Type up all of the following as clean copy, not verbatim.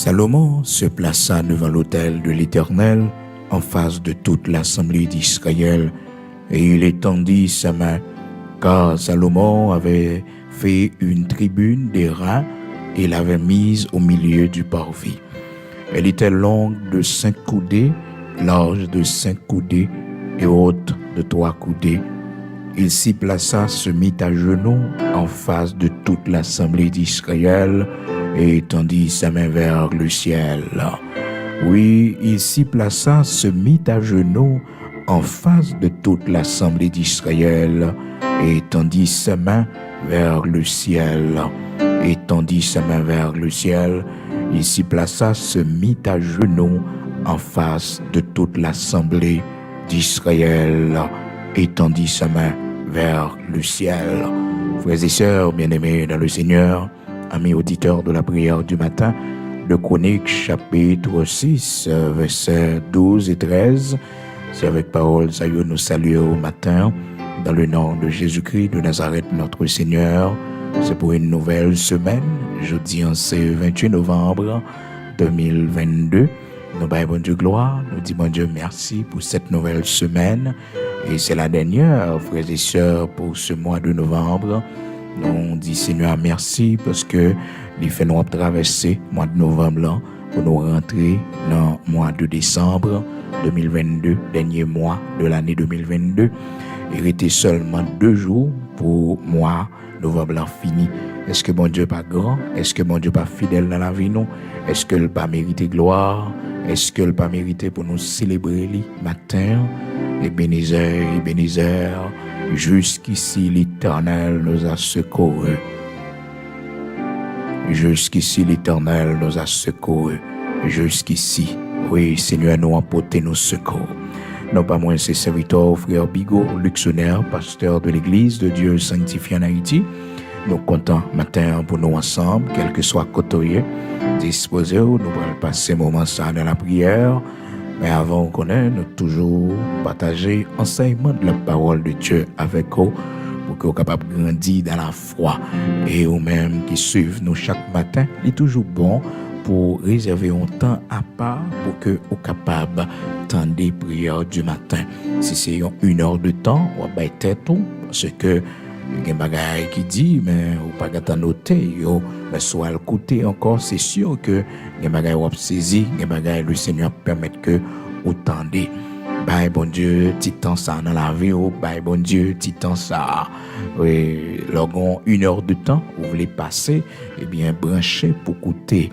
Salomon se plaça devant l'autel de l'Éternel en face de toute l'assemblée d'Israël, et il étendit sa main, car Salomon avait fait une tribune d'airain et l'avait mise au milieu du parvis. Elle était longue de 5 coudées, large de 5 coudées et haute de 3 coudées. Il s'y plaça, se mit à genoux en face de toute l'assemblée d'Israël et étendit sa main vers le ciel. Oui, il s'y plaça, se mit à genoux en face de toute l'assemblée d'Israël et étendit sa main vers le ciel. Étendit sa main vers le ciel. Il s'y plaça, se mit à genoux en face de toute l'assemblée d'Israël. Étendit sa main vers le ciel. Frères et sœurs bien-aimés dans le Seigneur, amis auditeurs de la prière du matin, de Chroniques chapitre 6, versets 12 et 13, c'est avec parole ça nous saluons au matin, dans le nom de Jésus-Christ de Nazareth, notre Seigneur. C'est pour une nouvelle semaine, jeudi en ce 28 novembre 2022. Nous baillons bon Dieu gloire, nous disons bon Dieu merci pour cette nouvelle semaine. Et c'est la dernière, frères et sœurs, pour ce mois de novembre. Nous disons Seigneur merci parce que il fait nous traverser le mois de novembre là, pour nous rentrer dans le mois de décembre 2022, dernier mois de l'année 2022. Il était seulement 2 jours pour mois novembre là fini. Est-ce que bon Dieu pas grand? Est-ce que bon Dieu pas fidèle dans la vie nous? Est-ce que le pas mérité gloire? Est-ce que le pas mérité pour nous célébrer le matin? Ebenezer, jusqu'ici l'Éternel nous a secourus. Jusqu'ici l'Éternel nous a secourus. Jusqu'ici, oui, Seigneur, nous a porté nos secours. Non pas moins ses serviteurs, frère Bigot, Luxonnaire, pasteur de l'Église de Dieu sanctifié en Haïti. Nous comptons matin pour nous ensemble, quel que soit côté, disposés, nous allons passer un moment ça dans la prière. Mais avant qu'on ait, nous toujours partager enseignement de la parole de Dieu avec vous, pour que vous soyez capables de grandir dans la foi. Et vous-même qui suivez nous chaque matin, il est toujours bon pour réserver un temps à part pour que vous soyez capables d'entendre des prières du matin. Si c'est 1 heure de temps, on va tête tout, parce que il y a des bagages qui disent, mais vous pas qu'à noter, mais soit le côté encore, c'est sûr que les bagages vous saisi, les bagages le Seigneur permet que vous tendez. Bye bon Dieu, titan ça dans la vie, bye bon Dieu, titan ça. Oui, lorsqu'on 1 heure de temps, vous voulez passer, eh bien branchez pour écouter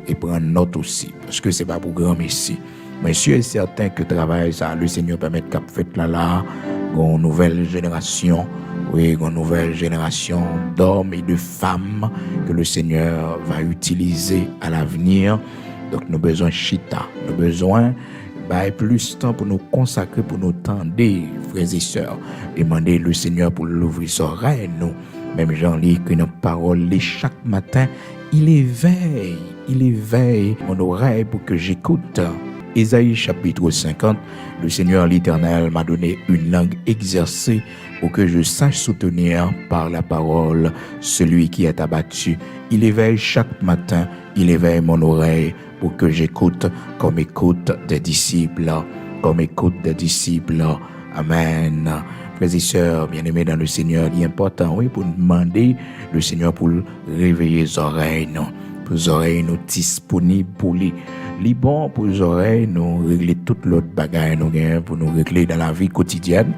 et prendre note aussi, parce que c'est pas pour grand messie. Mais je suis certain que travail ça, le Seigneur permet qu'à fait là, une nouvelle génération. Oui, une nouvelle génération d'hommes et de femmes que le Seigneur va utiliser à l'avenir. Donc, nous avons besoin de chita, nous avons besoin de plus de temps pour nous consacrer, pour nous tendre, frères et sœurs. Demander le Seigneur pour l'ouvrir ses oreilles, nous. Même Jean-Louis, que nos paroles, chaque matin, il éveille mon oreille pour que j'écoute. Ésaïe chapitre 50, le Seigneur l'Éternel m'a donné une langue exercée pour que je sache soutenir par la parole celui qui est abattu. Il éveille chaque matin, il éveille mon oreille pour que j'écoute comme écoute des disciples. Amen. Frères et sœurs, bien-aimés dans le Seigneur, il est important, oui, pour demander le Seigneur pour réveiller les oreilles, non? Pour les oreilles nous disponibles pour les bon pour les oreilles nous régler toute l'autre bagaille nous gagne pour nous régler dans la vie quotidienne.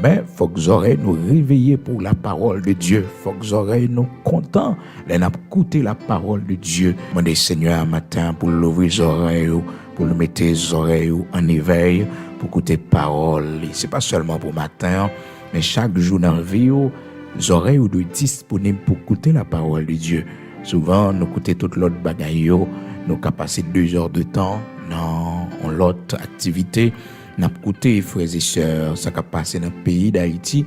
Mais faut que les oreilles nous réveiller pour la parole de Dieu. Faut que les oreilles nous contents d'écouter la parole de Dieu. Demandez Seigneur matin pour l'ouvrir les oreilles, pour le mettre les oreilles en éveil, pour écouter parole. C'est pas seulement pour matin, mais chaque jour dans la vie, les oreilles doivent être disponibles pour écouter la parole de Dieu. Souvent, nous écoutons toute l'autre bagaille, nous avons passé 2 heures de temps dans l'autre activité. Nous avons écouté, frères et sœurs, ça a passé dans le pays d'Haïti.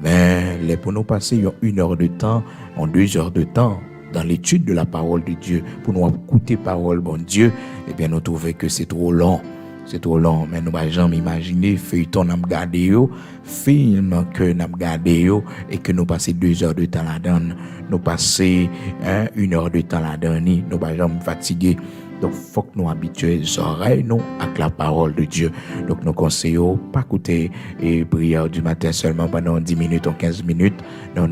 Mais pour nous passer 1 heure de temps, en 2 heures de temps, dans l'étude de la parole de Dieu, pour nous écouter parole, bon Dieu, eh bien, nous trouvons que c'est trop long. c'est trop long, mais nous n'avons jamais imaginé, feuilleton n'a gardé yo, film que n'a gardé yo, et que nous passons 2 heures de temps là-dedans, nous passons 1 heure de temps là-dedans, nous n'avons jamais fatigué. Donc, il faut que nous habituions les oreilles, nous, avec la parole de Dieu. Donc, nous conseillons pas écouter et prière du matin seulement pendant 10 minutes ou 15 minutes. Non.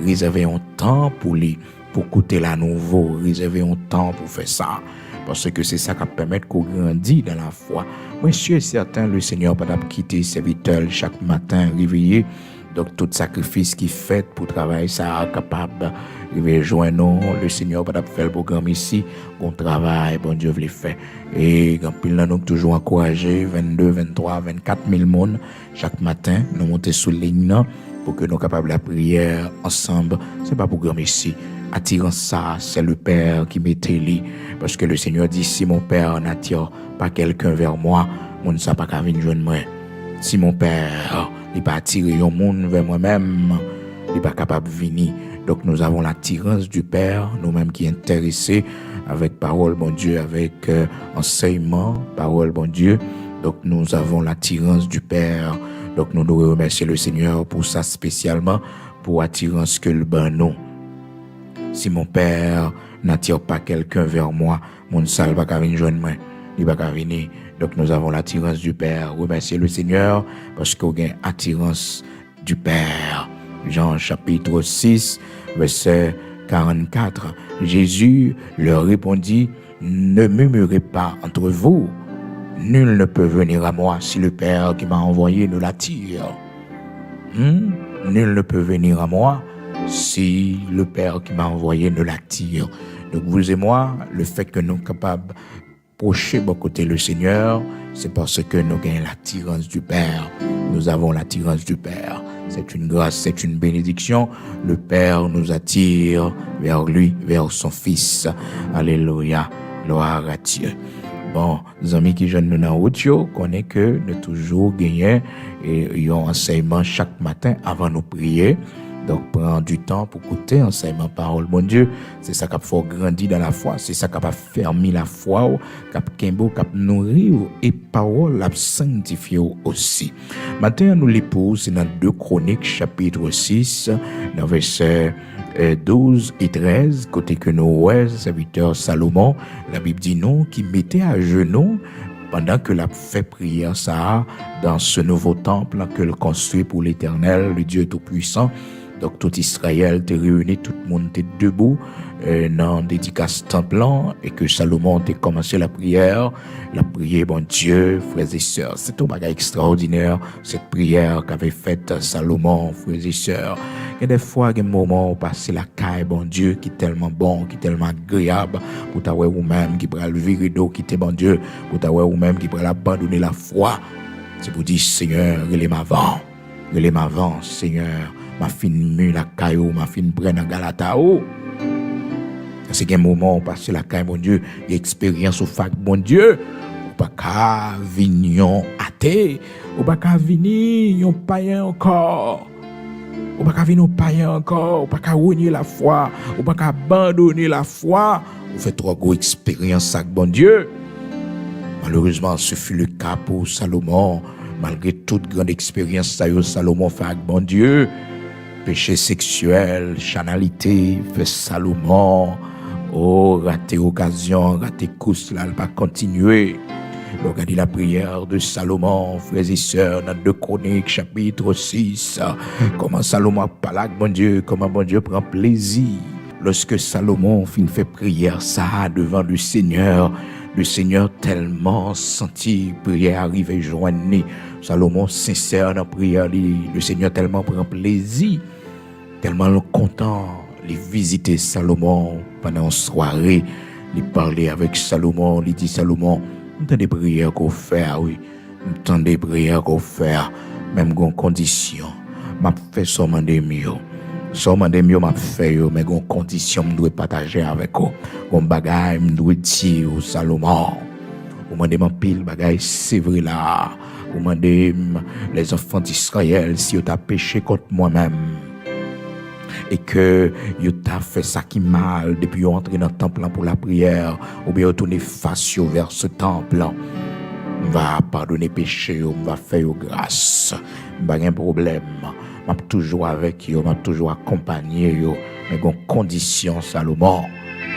Réservez un temps pour lui, pour écouter la nouveau. Réservez un temps pour faire ça. Parce que c'est ça qui permet qu'on grandisse dans la foi. Moi, je suis certain, le Seigneur va pas quitter ses serviteurs chaque matin réveillé. Donc, tout sacrifice qui fait pour travailler, ça est capable de rejoindre nous. Le Seigneur va faire le programme ici. Bon travail, bon Dieu veut le faire. Et quand il nous toujours encouragé, 22, 23, 24 000 personnes chaque matin, nous montons sur ligne pour que nous soyons capables de la prière ensemble. Ce n'est pas pour programme ici. Attirant ça, c'est le Père qui mettait lui. Parce que le Seigneur dit, si mon Père n'attire pas quelqu'un vers moi, mon ne sait pas qu'à venir joindre moi. Si mon Père il pas attirer un monde vers moi-même, il n'est pas capable de venir. Donc nous avons l'attirance du Père, nous-mêmes qui intéressés avec parole, bon Dieu, avec enseignement, parole, bon Dieu. Donc nous avons l'attirance du Père. Donc nous devons remercier le Seigneur pour ça spécialement, pour attirance que le bon nous. Si mon Père n'attire pas quelqu'un vers moi, mon salle va venir joindre moi. Il va venir. Donc nous avons l'attirance du Père. Remerciez le Seigneur parce qu'on a une attirance du Père. Jean chapitre 6, verset 44. Jésus leur répondit, ne murmurez pas entre vous. Nul ne peut venir à moi si le Père qui m'a envoyé ne l'attire. Nul ne peut venir à moi si le Père qui m'a envoyé ne l'attire. Donc vous et moi, le fait que nous sommes capables approcher de côté le Seigneur, c'est parce que nous avons l'attirance du Père. Nous avons l'attirance du Père. C'est une grâce, c'est une bénédiction. Le Père nous attire vers lui, vers son Fils. Alléluia. Gloire à Dieu. Bon, les amis qui viennent nous dans l'audio, connaissent que nous toujours gagner et un enseignement chaque matin avant de prier. Donc, prendre du temps pour écouter enseignement parole, bon Dieu. C'est ça qui fait grandir dans la foi. C'est ça qui va fermer la foi, qui va nourrir et parole la sanctifier aussi. Maintenant, nous l'épouse, c'est dans 2 Chroniques, chapitre 6, dans versets 12 et 13, côté que nous, serviteur Salomon, la Bible dit non, qui mettait à genoux pendant que l'a fait prière ça dans ce nouveau temple que le construit pour l'Éternel, le Dieu Tout-Puissant. Donc tout Israël était réuni, tout le monde était debout dans dédicace temple et que Salomon a commencé la prière, bon Dieu, frères et sœurs. C'est un bagage extraordinaire, cette prière qu'avait faite Salomon, frères et sœurs. Il y a des fois, il y a des moments où passer la caille, bon Dieu, qui est tellement bon, qui est tellement agréable, pour t'avoir ou même qui pourra le virer d'eau, qui est bon Dieu, pour t'avoir ou même qui pourra abandonner la foi. C'est pour dire, Seigneur, relève ma vent, Seigneur. Ma fin mu la caillou, ma fin prenne en galatao. C'est qu'un moment où passe la caille, mon Dieu, et expérience au fac, mon Dieu, ou pas qu'à venir athée, ou pas qu'à venir un païen encore, ou pas qu'à venir un païen encore, ou pas qu'à renier la foi, ou pas qu'à abandonner la foi. Vous faites trop gros expérience avec bon Dieu. Malheureusement, ce fut le cas pour Salomon. Malgré toute grande expérience, Salomon fait avec bon Dieu. Péché sexuel, chanalité, fait Salomon. Oh, raté occasion, raté course, là, elle va continuer. Regardez la prière de Salomon, frères et sœurs, dans 2 Chroniques, chapitre 6. Comment Salomon parle avec bon Dieu, comment bon Dieu prend plaisir. Lorsque Salomon fait prière ça devant le Seigneur tellement senti prière arriver joindre. Salomon sincère dans la prière, le Seigneur tellement prend plaisir, tellement content, il visiter Salomon pendant une soirée, il parlait avec Salomon, il dit Salomon, on a des prières qu'on fait, oui, on a des prières qu'on fait, même en condition, m'a fait seulement des mieux. Seulement des mieux m'a fait, mais en condition, je dois partager avec vous, en bagaille, je dois dire Salomon. Vous m'en demandez pile bagaille, c'est vrai là. Vous m'en demandez les enfants d'Israël si vous avez péché contre moi-même. Et que vous avez fait ça qui mal depuis que vous entrez dans le temple pour la prière. Ou bien vous tournez face vers ce temple. va pardonner péché, va faire grâce. Pas de problème. M'a toujours avec yo, m'a toujours accompagné yo. Mais gon condition Salomon.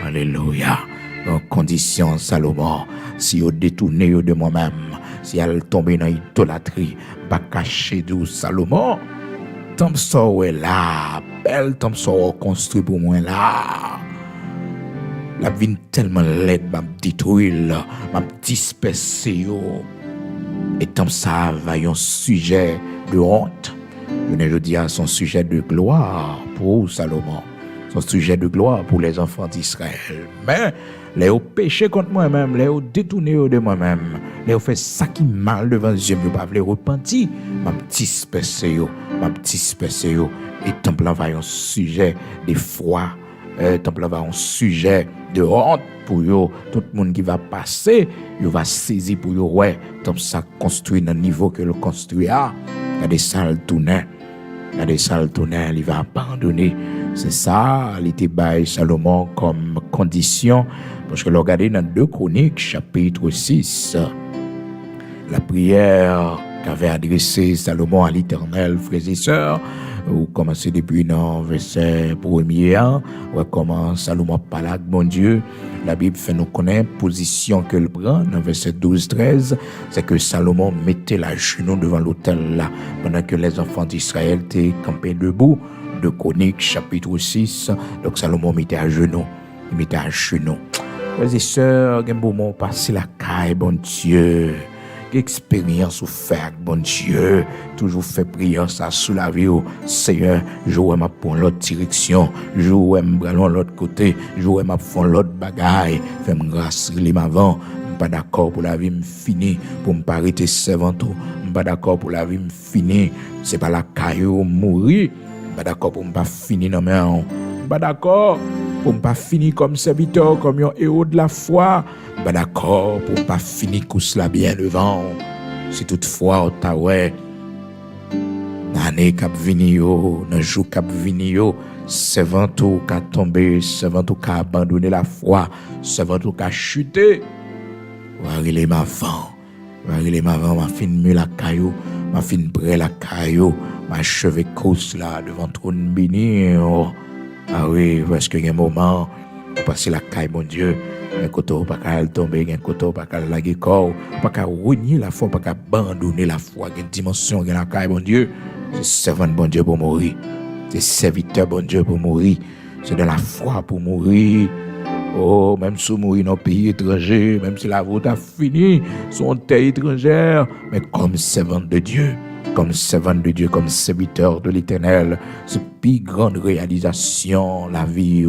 Alléluia. Gon condition Salomon. Si yo détourné yo de moi-même, si elle tombe dans idolâtrie, pas caché de Salomon. Tant ça ouais là, belle tant ça construit pour moi là. La vie tellement laide, m'a détruire, m'a disperser yo. Et tant ça va un sujet de honte. Je dis à son sujet de gloire pour Salomon, son sujet de gloire pour les enfants d'Israël. Mais les ont péché contre moi-même, les ont détourné de moi-même, les ont fait ça qui mal devant Dieu, je ne pas les repentir, m'a dispersé. Et temple va un sujet de foi, temple va un sujet de honte pour eux. Tout le monde qui va passer, il va saisir pour eux, ouais, comme ça construit dans le niveau que le construit a. Il y a des salles tournées. Il va abandonner. C'est ça, il était bail Salomon comme condition. Parce que regardez dans 2 Chroniques, chapitre 6, la prière qu'avait adressée Salomon à l'Éternel, frères et sœurs, ou commencer depuis dans verset 1er, ou comment Salomon parle avec mon Dieu. La Bible fait nous connaître position qu'elle prend dans verset 12-13, c'est que Salomon mettait la genou devant l'autel là, pendant que les enfants d'Israël étaient campés debout. De Chroniques, chapitre 6, donc Salomon mettait à genoux. Il mettait à genoux. Frères et sœurs, il y a un moment passé la caille, bon Dieu. Expérience ou faire bon Dieu, toujours fait prière ça sous la vie au Seigneur, je vais m'a prendre l'autre direction, je vais m'bralon l'autre côté, je vais m'a faire l'autre bagaille, fait me grâce les avant, pas d'accord pour la vie me fini pour me pas arrêter servant tout, pas d'accord pour la vie me fini, c'est pas la caillou mourir, pas d'accord pour me pas finir non mais pas d'accord pour ne pas finir comme serviteur, comme un héros de la foi. Pas d'accord pour ne pas finir comme cela bien devant. Si toutefois, Ottawa, l'année qui vient, dans le jour qui vient, servant tout qui a tombé, servant tout qui a abandonné la foi, servant tout qui a chuté. Varile ma m'a fin mieux la caillou, m'a fin près la caillou, m'a cheveux cous là devant trône béni. Ah oui, parce qu'il y a un moment où passer la caille, mon Dieu, un côté pas qu'à tomber, un côté pas qu'à laguer corps, pas qu'à renier la foi, pas qu'à abandonner la foi, une dimension dans la caille, mon Dieu. C'est servant bon Dieu pour mourir, c'est serviteur bon Dieu pour mourir, c'est de la foi pour mourir. Oh, même si vous mourrez dans un pays étranger, même si la vôtre a fini, son terre étrangère, mais comme servant de Dieu, comme serviteur de l'Éternel, c'est plus grande réalisation, la vie,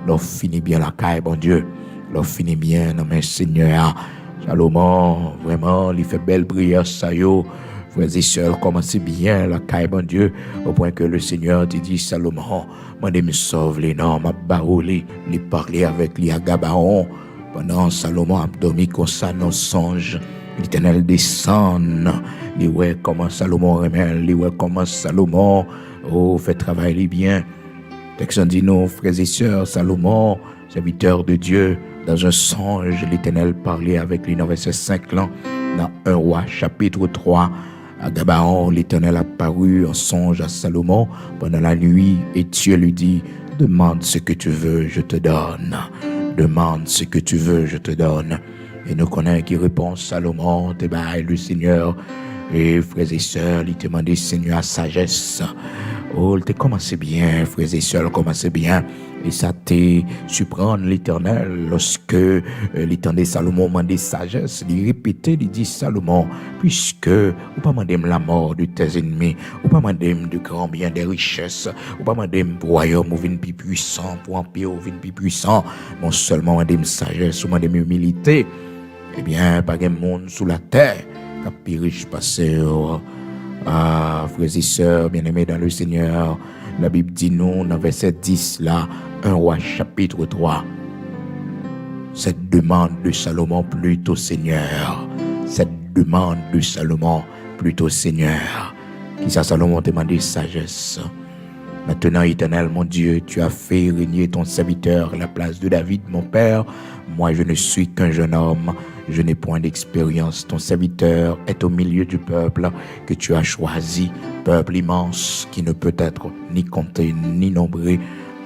l'on finit bien la caille, bon Dieu, l'on finit bien, non mais Seigneur, Salomon, vraiment, il fait belle prière, ça yo, frères et sœurs, commencez bien la caille, bon Dieu, au point que le Seigneur te dit, Salomon, moi me sauve les noms, m'a baroulé, les parler avec les à Gabaon, pendant Salomon a dormi comme ça dans songe, l'Éternel descend, les ouais comment Salomon remet, les ouais comment Salomon fait travailler bien. Texte dit non, frères et sœurs, Salomon, serviteur de Dieu, dans un songe, l'Éternel parlait avec lui dans verset 5 là, dans 1 Roi chapitre 3. À Gabaon, l'Éternel apparut en songe à Salomon pendant la nuit et Dieu lui dit, demande ce que tu veux, je te donne. Demande ce que tu veux, je te donne. Et nous connaissons qui répond Salomon, t'es le Seigneur. Et frères et sœurs, il te demandé Seigneur sagesse. Oh, il commencé bien, frères et sœurs, commencé bien. Et ça t'est surprendre l'Éternel lorsque l'Éternel Salomon demandé sagesse. Il répétait, il dit Salomon, puisque ou pas demander la mort de tes ennemis, ou pas demander de grand bien des richesses, ou pas demander pour royaume ou vin plus puissant, pour empire ou vin plus puissant, non seulement demander sagesse ou demander humilité. Eh bien, pas de monde sous la terre qui a péri passé. Frères et sœurs, bien-aimés dans le Seigneur, la Bible dit nous, dans verset 10, là, 1 Roi chapitre 3, cette demande de Salomon plutôt Seigneur, cette demande de Salomon plutôt Seigneur, qui ça Salomon demandé sagesse. Maintenant, Éternel, mon Dieu, tu as fait régner ton serviteur à la place de David, mon Père. Moi, je ne suis qu'un jeune homme, je n'ai point d'expérience. Ton serviteur est au milieu du peuple que tu as choisi, peuple immense qui ne peut être ni compté ni nombré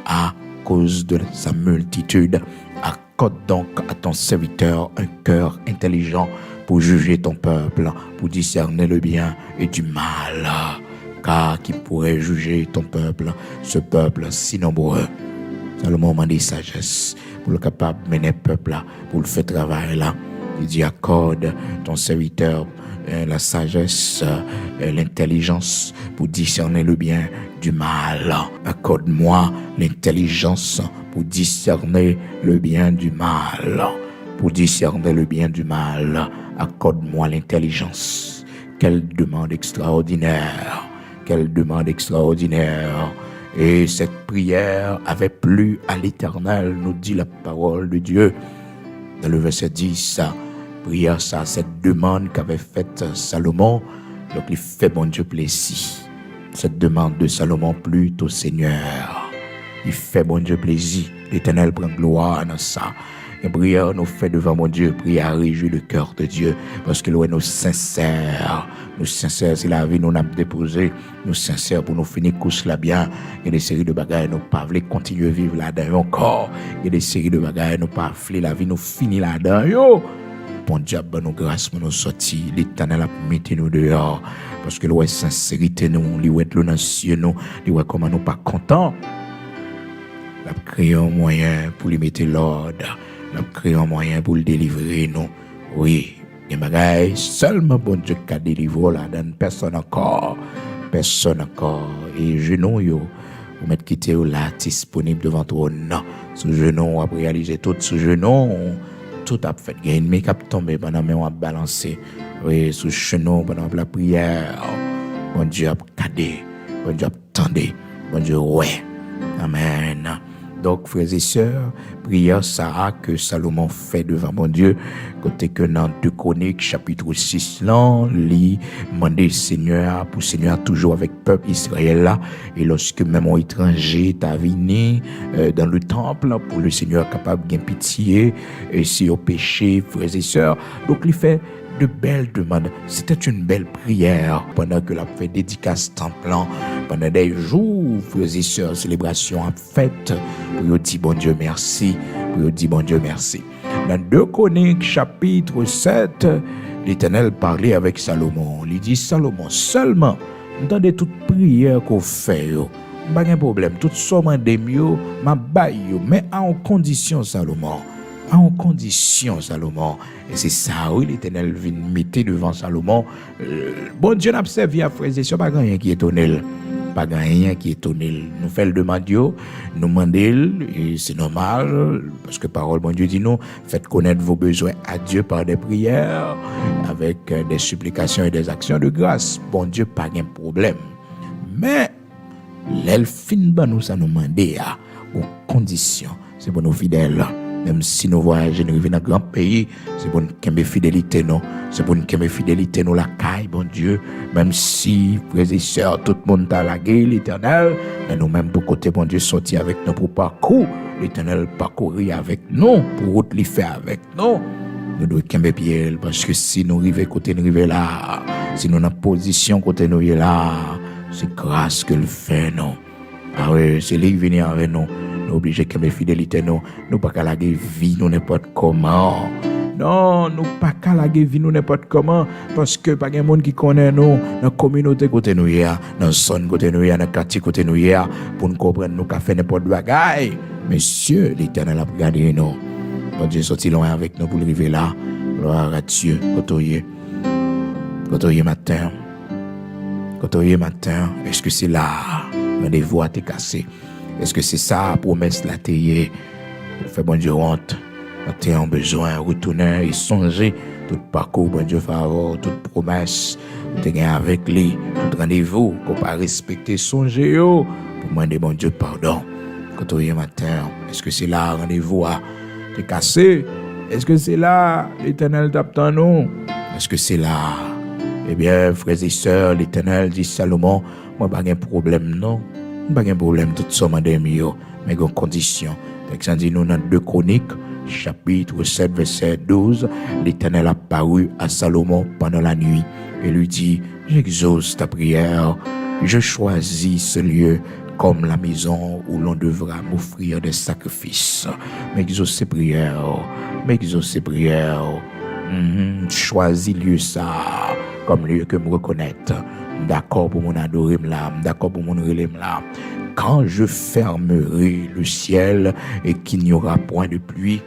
à cause de sa multitude. Accorde donc à ton serviteur un cœur intelligent pour juger ton peuple, pour discerner le bien et du mal. Car qui pourrait juger ton peuple, ce peuple si nombreux? C'est le moment de sagesse pour le capable de mener le peuple là, pour le faire travail là. Il dit accorde ton serviteur la sagesse, l'intelligence pour discerner le bien du mal. Accorde-moi l'intelligence pour discerner le bien du mal. Pour discerner le bien du mal, accorde-moi l'intelligence. Quelle demande extraordinaire! Quelle demande extraordinaire! Et cette prière avait plu à l'Éternel, nous dit la parole de Dieu. Dans le verset 10, prière ça, cette demande qu'avait faite Salomon, donc il fait bon Dieu plaisir. Cette demande de Salomon plut au Seigneur. Il fait bon Dieu plaisir. L'Éternel prend gloire dans ça. Et prière nous fait devant mon Dieu, prière réjouit le cœur de Dieu, parce que nous sincères, c'est la vie nous n'a déposé, nous sincères pour nous finir course là bien. Il y a des séries de bagages nous pas voulons continuer à vivre là-dedans encore. Il y a des séries de bagages nous pas voulons la vie nous finir là-dedans. Yo, bon Dieu, nous grâce pour nous sortir, l'Éternel a mis nous dehors, parce que l'ouest sincérité nous, l'ouest le cieux nous, l'ouest comment nous pas contents. Nous avons créé un moyen pour lui mettre l'ordre. Nous avons créé un moyen pour le délivrer, nous. Oui, les bagailles, seulement bon Dieu qui a délivré là-dedans. Personne encore. Personne encore. Et genoux, yo, vous mettez quitter là, disponible devant toi. Non. Sous genou, on va réaliser tout. Sous genou, tout a fait gain. Mais cap tombé pendant que on a balancé. Oui, sous genou, pendant la prière. Bon Dieu a cadé. Bon Dieu a tendé. Bon Dieu, ouais. Amen. Donc, frères et sœurs, prière ça que Salomon fait devant mon Dieu, côté que dans 2 Chroniques, chapitre 6, là, lit, demander Seigneur, pour Seigneur toujours avec peuple Israël là, et lorsque même un étranger t'a venu dans le temple, pour le Seigneur capable de pitié, et si au péché, frères et sœurs, donc il fait de belles demandes. C'était une belle prière pendant que la fait dédicace temple, pendant des jours, frères et sœurs, célébration en fête, pour dire bon Dieu merci, pour dire bon Dieu merci. Dans 2 Chroniques, chapitre 7, l'Éternel parlait avec Salomon. Il dit Salomon, seulement, entendez toute prière qu'on fait, pas de problème, toute somme de mieux, ma baille, mais en condition, Salomon. En condition, Salomon. Et c'est ça, oui, l'Éternel vient mettre devant Salomon. Bon Dieu n'a pas servi à frères et sœurs, pas rien qui est étonné. Pas rien qui est étonné. Nous faisons le demande, nous demandons, et c'est normal, parce que parole, bon Dieu dit nous, faites connaître vos besoins à Dieu par des prières, avec des supplications et des actions de grâce. Bon Dieu, pas de problème. Mais, l'elfine, nous, ça nous demande aux conditions. C'est pour nos fidèles. Même si nous voyageons, nous vivons dans un grand pays, c'est pour nous fidélité, non. C'est pour nous fidélité, nous la caille, bon Dieu. Même si, frères et sœurs, tout le monde a la gueule, l'Éternel, mais nous-mêmes, pour côté, bon Dieu, sortir avec nous pour parcours, l'Éternel parcourir avec nous, pour route les faire avec nous. Nous devons camber pied, parce que si nous arrivons côté, nous arrivons là, si nous sommes en position côté, nous sommes là, c'est grâce que le fait, non. Ah oui, c'est lui qui vient avec nous. Nous obligés que mes fidélités, nous pas qu'à la vie, nous n'importe comment. Non, nous pas qu'à la vie, nous n'importe comment. Parce que pas de monde qui connaît nous, dans la communauté côté nous, dans la zone côté nous, dans le quartier côté nous, pour nous comprendre, nous qu'à faire n'importe quoi. Monsieur, l'Éternel a regardé nous. Bon Dieu sorti loin avec nous pour arriver là. Gloire à Dieu. Côté matin. Côté matin. Est-ce que c'est là? Rendez-vous à te casser. Est-ce que c'est ça, promesse la théier? Fait bon Dieu honte. Quand tu as besoin, retourner et songer tout parcours, bon Dieu Pharaon, toute promesse, tu as avec lui, tout rendez-vous, qu'on pas respecter, songer, pour demander bon Dieu pardon. Quand tu es matin, est-ce que c'est là, rendez-vous à te casser? Est-ce que c'est là, l'Éternel t'attend nous? Est-ce que c'est là? Eh bien, frères et sœurs, l'Éternel dit Salomon, moi, pas de problème, non. Pas de problème, tout ça, madame, mais une condition. Texte dit nous dans 2 Chroniques, chapitre 7, verset 12, l'Éternel a paru à Salomon pendant la nuit et lui dit, j'exauce ta prière, je choisis ce lieu comme la maison où l'on devra m'offrir des sacrifices. M'exauce ses prières, choisis lieu ça comme lieu que me reconnaître. D'accord pour mon adorer là, d'accord pour mon relève là. Quand je fermerai le ciel et qu'il n'y aura point de pluie,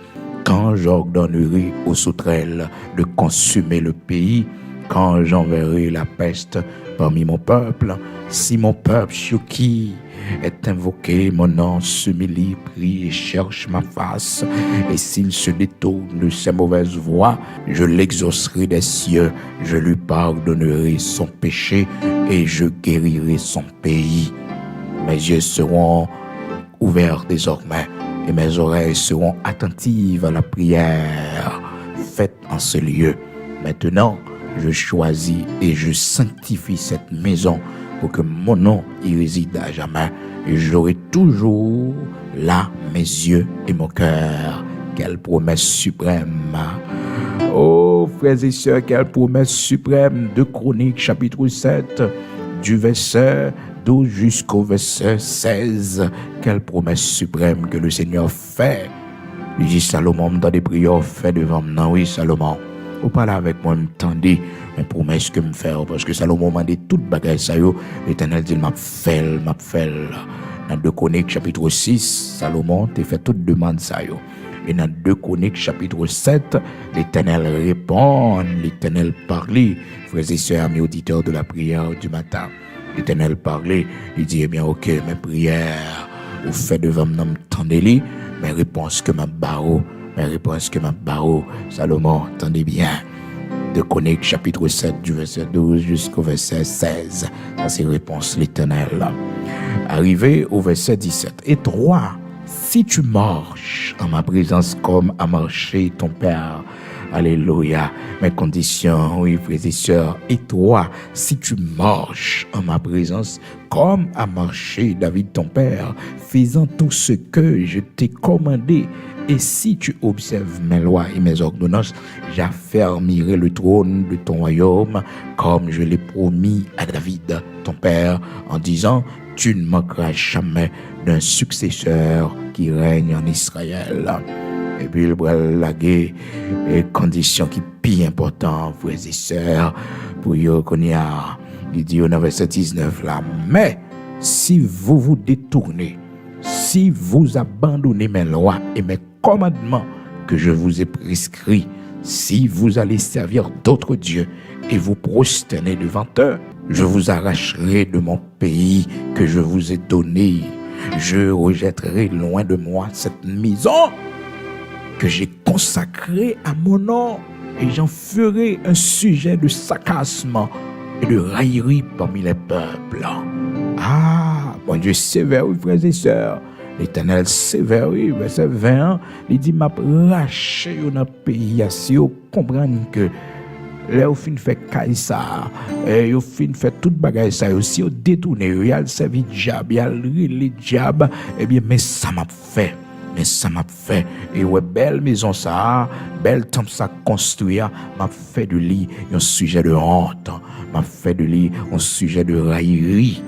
quand j'ordonnerai aux sauterelles de consumer le pays, quand j'enverrai la peste parmi mon peuple, si mon peuple sur qui est invoqué mon nom s'humilie, prie et cherche ma face, et s'il se détourne de ses mauvaises voies, je l'exaucerai des cieux, je lui pardonnerai son péché et je guérirai son pays. Mes yeux seront ouverts désormais et mes oreilles seront attentives à la prière faite en ce lieu. Maintenant, je choisis et je sanctifie cette maison pour que mon nom y réside à jamais. Et j'aurai toujours là mes yeux et mon cœur. Quelle promesse suprême! Oh, frères et sœurs, quelle promesse suprême! 2 Chroniques, chapitre 7, du verset 12 jusqu'au verset 16. Quelle promesse suprême que le Seigneur fait! Il dit, Salomon, dans des prières fait devant moi. Oui, Salomon. Vous parlez avec moi, m'entendez mes promesses que me faire parce que Salomon m'a dit toute bagaille ça yo, l'Éternel dit m'a fait. Dans 2 Chroniques chapitre 6, Salomon t'a fait toute demande ça yo. Et dans 2 Chroniques chapitre 7, l'Éternel répond, l'Éternel parlait, frères et sœurs, amis auditeurs de la prière du matin. L'Éternel parlait, il dit, eh bien, ok, mes prières, vous faites devant moi, m'entendez-les, mes réponses que m'a barreau, Salomon, entendez bien. 2 Chroniques, chapitre 7, du verset 12 jusqu'au verset 16. Ça, c'est réponse l'Éternel. Arrivé au verset 17. Et toi, si tu marches en ma présence comme a marché ton Père, alléluia, mes conditions, oui, frères et sœurs. Et toi, si tu marches en ma présence comme a marché David ton Père, faisant tout ce que je t'ai commandé, et si tu observes mes lois et mes ordonnances, j'affermirai le trône de ton royaume comme je l'ai promis à David, ton père, en disant, tu ne manqueras jamais d'un successeur qui règne en Israël. Et puis il va laguer les conditions qui sont importantes, frères et sœurs, pour y connaître. Il dit au verset 19 là, mais si vous vous détournez, si vous abandonnez mes lois et mes commandements que je vous ai prescrits, si vous allez servir d'autres dieux et vous prosterner devant eux, je vous arracherai de mon pays que je vous ai donné. Je rejetterai loin de moi cette maison que j'ai consacrée à mon nom et j'en ferai un sujet de sarcasme et de raillerie parmi les peuples. Ah, bon Dieu sévère, frères et sœurs. L'Éternel sévère, verset 20, il dit, m'a raché dans le pays, si vous comprenez que là, vous fin fait ça, vous fin fait toute bagaille ça, si vous détournez, vous avez servi diable, vous avez le diable, eh bien, mais ça m'a fait. Et ouais, belle maison ça, belle temple ça construit, m'a fait de lui un sujet de honte, m'a fait de lui un sujet de raillerie.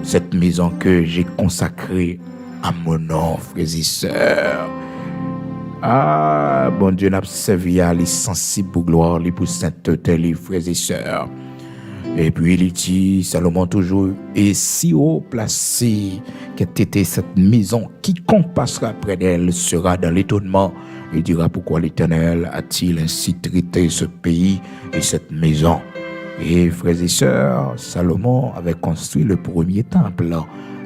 Cette maison que j'ai consacrée à mon nom, frères et sœurs. Ah, bon Dieu, n'a servi à les sensibles pour gloire, les pour sainteté, les frères et sœurs. Et puis il dit, Salomon toujours, et si haut placé qu'était cette maison, quiconque passera près d'elle sera dans l'étonnement. Il dira, pourquoi l'Éternel a-t-il ainsi traité ce pays et cette maison? Et frères et sœurs, Salomon avait construit le premier temple.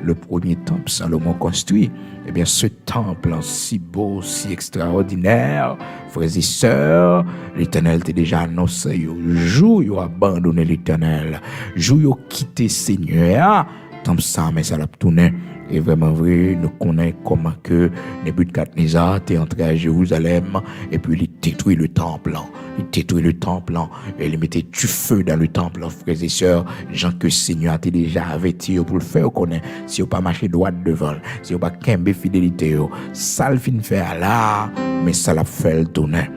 Le premier temple, Salomon construit. Eh bien, ce temple si beau, si extraordinaire, frères et sœurs, l'Éternel t'a déjà annoncé. Jour, il a abandonné l'Éternel. Jour, il a quitté Seigneur. Temple ça, mais ça l'a tourné. Et vraiment vrai, nous connaissons comment que Nebuchadnezzar est entré à Jérusalem et puis il détruit le temple. Il détruit le temple et il mettait du feu dans le temple, frères et sœurs. Gens que Seigneur a déjà averti pour le faire connaître. Si vous pas marché droit devant, si vous pas kembe fidélité, ça le fin faire là, mais ça l'a fait le tourner.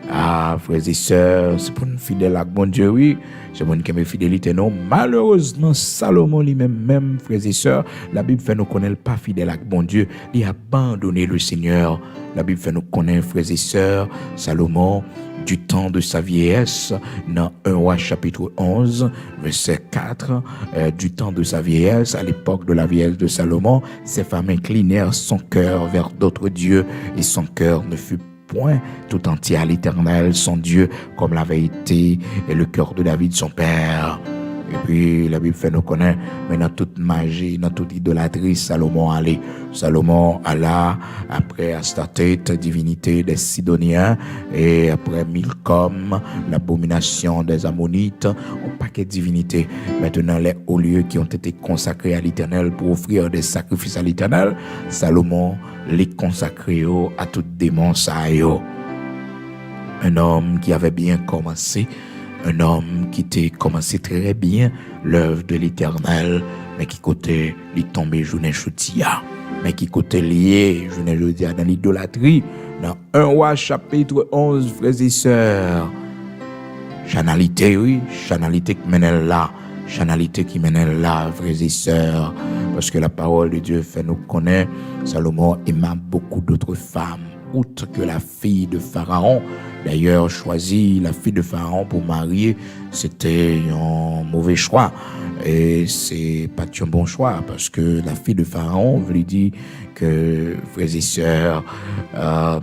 Ah, frères et sœurs, c'est pour nous fidèles à bon Dieu, oui. C'est pour nous qui aiment fidélité, non. Malheureusement, Salomon lui-même, frères et sœurs, la Bible fait nous connaître pas fidèle à bon Dieu. Il a abandonné le Seigneur. La Bible fait nous connaître, frères et sœurs, Salomon, du temps de sa vieillesse, dans 1 Roi chapitre 11, verset 4, du temps de sa vieillesse, à l'époque de la vieillesse de Salomon, ses femmes inclinèrent son cœur vers d'autres dieux et son cœur ne fut point tout entier à l'Éternel, son Dieu, comme l'avait été et le cœur de David, son père. Et puis, la Bible fait nous connaître, mais dans toute magie, dans toute idolâtrie, Salomon allait. Salomon alla après Astarté, divinité des Sidoniens, et après Milcom, l'abomination des Ammonites, un paquet de divinités. Maintenant, les hauts lieux qui ont été consacrés à l'Éternel pour offrir des sacrifices à l'Éternel, Salomon les consacrait à tout démon ça. Un homme qui avait bien commencé, un homme qui était commencé très bien l'œuvre de l'Éternel, mais qui côté lui tombé journée choutia, mais qui côté lié journée jeudi dans l'idolâtrie. Dans 1 Roi chapitre 11, frères et sœurs, chanalité, oui, chanalité qui mène là, frères et sœurs, parce que la parole de Dieu fait nous connaître, Salomon aima beaucoup d'autres femmes, outre que la fille de Pharaon. D'ailleurs, choisir la fille de Pharaon pour marier, c'était un mauvais choix. Et c'est pas un bon choix, parce que la fille de Pharaon veut dire que, frères et sœurs,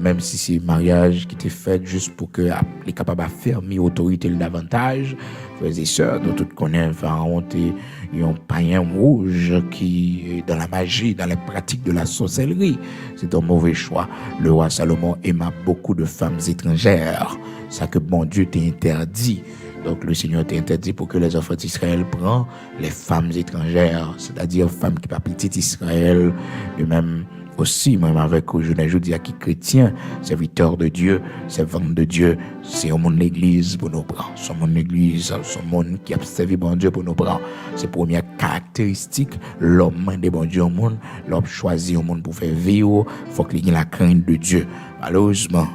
même si c'est un mariage qui était fait juste pour que les capables d'affermir l'autorité davantage, frères et sœurs, dont tout connaît, Pharaon était un païen rouge qui, dans la magie, dans les pratiques de la sorcellerie, c'est un mauvais choix. Le roi Salomon aima beaucoup de femmes étrangères, ça que bon Dieu t'a interdit. Donc le Seigneur t'a interdit pour que les enfants d'Israël prennent les femmes étrangères, c'est-à-dire femmes qui ne sont pas petites d'Israël, et même aussi, même avec je dis à qui chrétien, serviteur de Dieu, servant de Dieu, c'est au monde l'église pour nous prendre. C'est au monde l'église, c'est au monde qui a servi bon Dieu pour nous prendre. C'est la première caractéristique, l'homme de bon Dieu au monde, l'homme choisi au monde pour faire vivre, il faut qu'il ait la crainte de Dieu. Malheureusement,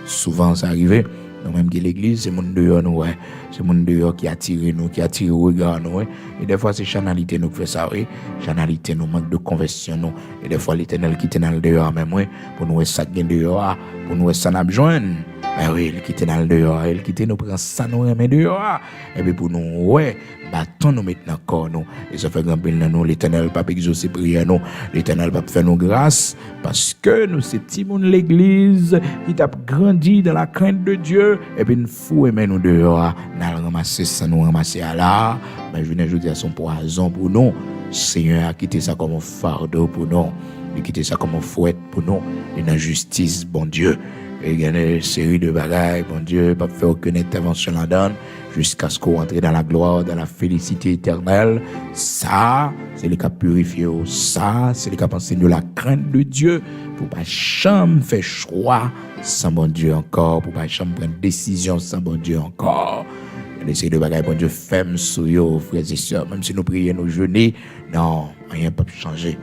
souvent ça arrive. Nous-mêmes qui l'église, c'est monde dehors nous, ouais. C'est monde dehors qui attire nous, qui attire le regard nous, ouais. Et des fois c'est chanalité nous qui fait ça, ouais. Chanalité nous manque de conversion nous. Et des fois l'Éternel qui est dans le dehors même, ouais. Pour nous ça gagne dehors, pour nous ça n'a besoin. Ben oui, il quitte dans le dehors, il quitte nous prend ça nous remet dehors. Et puis pour nous, ouais, bâton nous maintenant corps nous. Et ça fait grand bien dans nous, l'Éternel pas exaucer prière nous. L'Éternel pas faire nous grâce parce que nous c'est petit monde l'église qui t'a grandi dans la crainte de Dieu et puis nous fou aimer nous dehors, n'a ramasser ça nous ramasser à là. Ben je ne dis à son poison pour nous. Seigneur a quitté ça comme un fardeau pour nous. Il a quitté ça comme un fouet pour nous. Et dans justice, bon Dieu. Et il y a une série de bagailles, bon Dieu, pas faire aucune intervention là-dedans, jusqu'à ce qu'on rentre dans la gloire, dans la félicité éternelle. Ça, c'est le cas purifié. Ça, c'est le cas penser de la crainte de Dieu, pour pas jamais faire choix sans bon Dieu encore, pour pas jamais prendre décision sans bon Dieu encore. Il y a une série de bagailles, bon Dieu, femme sur yo, frères et sœurs, même si nous prions nos jeûner, non, rien ne peut changer.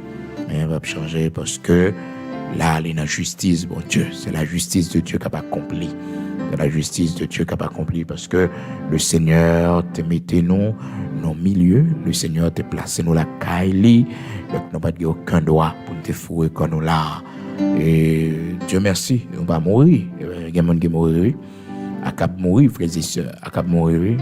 Rien ne peut changer parce que là, il y a la justice, bon Dieu. C'est la justice de Dieu qui a accompli. C'est la justice de Dieu qui a accompli parce que le Seigneur te mettait nous dans le milieu. Le Seigneur te placé nous la caille. Donc, nous n'avons pas aucun droit pour te fouer quand nous là. Et Dieu merci, on va mourir. Il y a des gens qui mourent. Acab mourir, frères et sœurs. Acab mourir.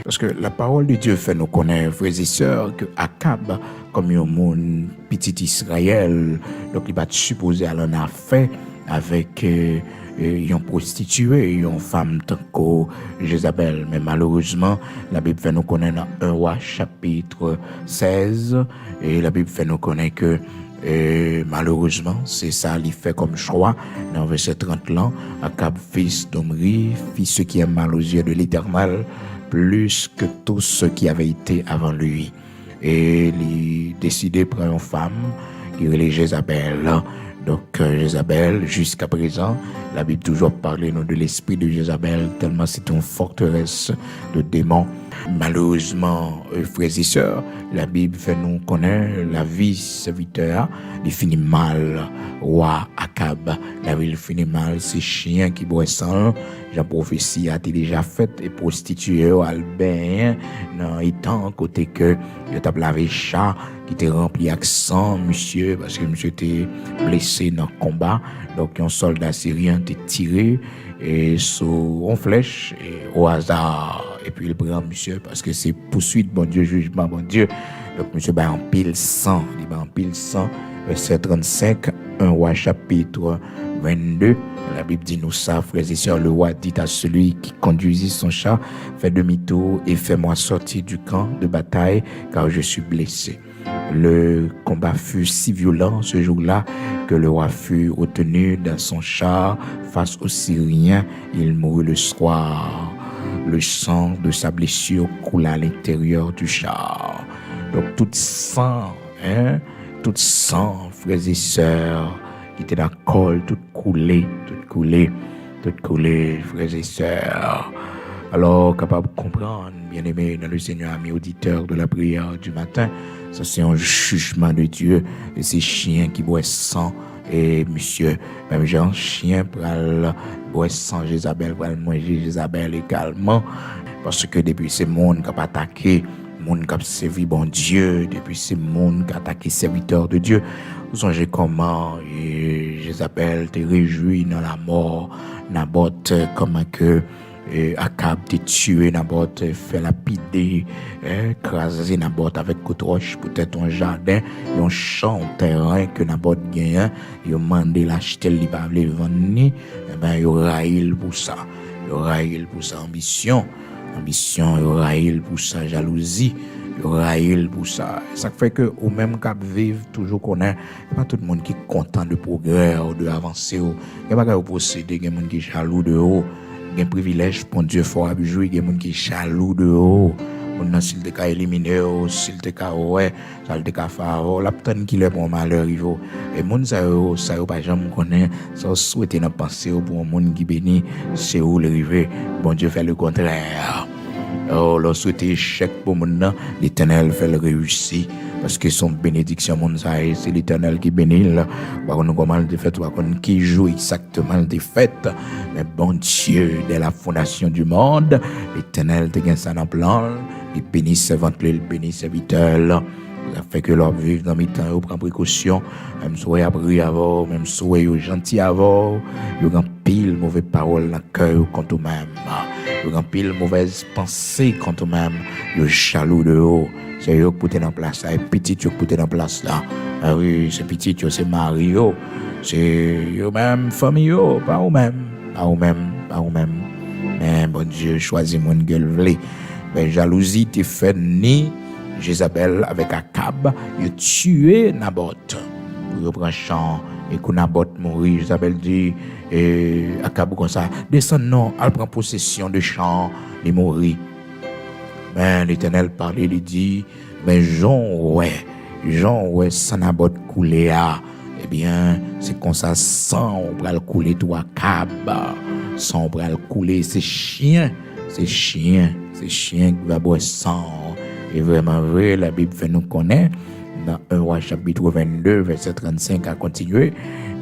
Parce que la parole de Dieu fait nous connaître, frères et sœurs, que Acab, comme un monde petit Israël, donc il va supposer à l'en affaire avec une prostituée, une femme tant que Jézabel. Mais malheureusement, la Bible fait nous connaître dans 1 Roi chapitre 16, et la Bible fait nous connaître que et malheureusement, c'est ça qu'il fait comme choix. Dans verset 30 là, Acab, fils d'Omri, fit ce qui est mal aux yeux de l'Éternel, plus que tous ceux qui avaient été avant lui. Et il décidait de prendre une femme qui est Jézabel. Donc, Jézabel, jusqu'à présent, la Bible toujours parle nous de l'esprit de Jézabel, tellement c'est une forteresse de démons. Malheureusement, frères et sœurs, la Bible fait nous connaître la vie serviteur, il finit mal. Roi Akab, la ville finit mal, c'est chien qui boit sang. Jean prophétie a été déjà faite et prostituée au Albert, dans les temps, côté que le tape lavé chat qui était rempli avec sang, monsieur, parce que monsieur était blessé dans le combat. Donc, un soldat syrien était tiré et sur une flèche et au hasard. Et puis il prend monsieur parce que c'est poursuite, bon Dieu, jugement, bon Dieu. Donc, monsieur, en pile sang, il en pile sang, verset 35, 1 roi chapitre 22. La Bible dit nous ça, frères et sœurs, le roi dit à celui qui conduisit son char, fais demi-tour et fais-moi sortir du camp de bataille, car je suis blessé. Le combat fut si violent ce jour-là que le roi fut retenu dans son char face aux Syriens. Il mourut le soir. Le sang de sa blessure coula à l'intérieur du char. Donc tout sang, frères et sœurs, qui était dans le col, tout coulé, frères et sœurs. Alors, capable de comprendre, bien aimé, dans le Seigneur, amis auditeurs de la prière du matin, ça c'est un jugement de Dieu, et ces chiens qui boivent sang, et monsieur, même genre chien pour boire sang Jézabel, pour manger Jézabel également, parce que depuis ces mondes qui ont attaqué, monde qui a servi bon Dieu, depuis ces mondes qui a attaqué serviteurs de Dieu, vous songez comment Jézabel te réjouit dans la mort, Naboth, comment que Akab te tué, Naboth fait lapider, craser Naboth avec côte roche, peut-être un jardin, un champ, un terrain que Naboth gagne, il a demandé l'acheter, il va le vendre, il aura il pour ça, il aura il pour sa ambition, il aura il pour sa jalousie, il aura il pour ça. Ça fait que au même cap vivre toujours connaît pas tout le monde qui est content de progrès ou de avancer, il y a pas de posséder, il y a monde qui est jaloux de haut. Il y a un privilège pour Dieu faut jouer, il y a des gens qui sont jaloux de haut. On s'il te éliminer, s'il te ouais, ça le faire, la personne qui est pour malheur, il faut. Et moun ça pas jamais connaît, ça souhaiter dans penser pour un monde qui béni, c'est où l'arriver. Bon Dieu fait le contraire. Oh, le souhaiter échec pour moun, l'Éternel fait le réussir. Parce que son bénédiction, c'est l'Éternel qui bénit. On ne comment le fait, on qui joue exactement le fait. Mais bon Dieu, dès la fondation du monde, l'Éternel te gagne ça dans le plan. Il bénit ses ventes, il bénit ses viteurs. Ça fait que l'homme vive dans mes temps, il prend précaution. Même si il a pris avant, même si il est gentil avant, il a pile mauvaise parole dans le cœur contre eux-mêmes. Il a pile mauvaise pensée contre eux-mêmes. Il est jaloux de haut. C'est eux qui sont en place là, et petit qui sont en place là. Ah oui, c'est petit, c'est Mario. C'est eux-mêmes, famille, pas eux-mêmes. Mais bon Dieu, choisis mon gueule. Mais jalousie, t'es fait ni Jézabel avec Akab, il a tué Naboth. Pour reprendre champ, et quand Naboth mourit, Jézabel dit, Akab comme ça, descend non, elle prend possession de champ, il mourit. Ben, l'Éternel parlait, il dit, mais Jean, sans Naboth couler, eh bien, c'est comme ça, sans on va le couler, toi, Akab, sans on va le couler, c'est chien qui va boire sang. Et vraiment vrai, la Bible fait nous connaître, dans 1 roi chapitre 22, verset 35 à continuer.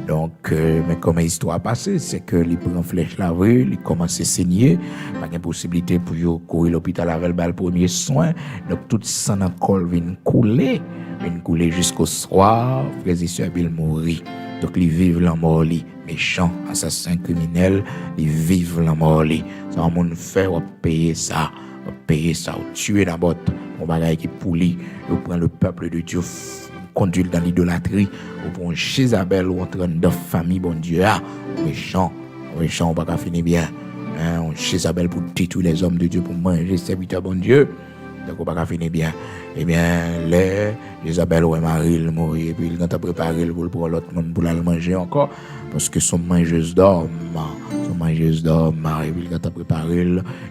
Donc, mais comme l'histoire passée, c'est que les prend flèche lavée, ils commencent à saigner, pas de possibilité pour eux courir à l'hôpital avec le premier soin. Donc, tout ça dans le col vient couler jusqu'au soir, frères et sœurs, ils mourent. Donc, ils vivent la mort, méchants, assassins, criminels, ils vivent la mort. Ça, on monde fait, on payer ça, on tuer la botte, on bagaille qui pourrit, on prend le peuple de Dieu, conduit dans l'idolâtrie, ou pour un Jézabel ou entrer dans la famille, bon Dieu, méchant, on va pas finir bien. Un Jézabel pour détruire les hommes de Dieu, pour manger serviteurs, bon Dieu, donc on va pas finir bien. Eh bien, les Jézabel ou Marie, il mourit, et puis il a préparé pour l'autre monde pour le manger encore, parce que sont mangeuses d'hommes, sont mangeuse d'hommes, Marie, il a préparé,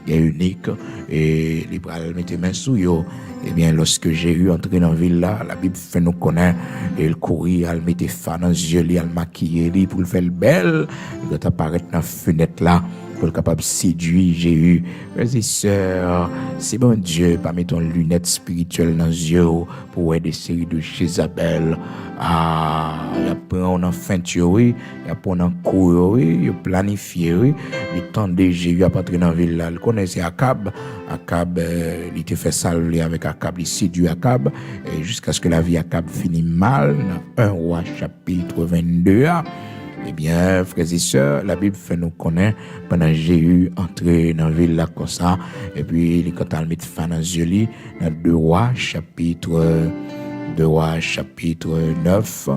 il est unique, et il va mettre main sous yo. Eh bien, lorsque j'ai eu entré dans la ville là, la Bible fait nous connaître, et il courit, elle mettait fan dans les yeux, elle maquillait, pour le faire belle, il va apparaître dans la fenêtre là, pour le capable de séduire. J'ai eu, frères et sœurs, c'est bon Dieu, pas mettre une lunette spirituelle dans les yeux, pour voir des séries de Jézabel. Ah, il y a pas en feinture, oui, il y a pas en cours, oui, il y a planifié, oui. Le temps de Jéhu à partir dans la ville là, il connaissait Akab. Akab, il était fait saluer avec Akab, il séduit Akab, et jusqu'à ce que la vie Akab finisse mal, dans 1 Roi chapitre 22. Eh bien, frères et sœurs, la Bible fait nous connaître pendant Jéhu entré dans la ville là comme ça, et puis il quand il met fin dans yeux dans 2 Rois chapitre 9,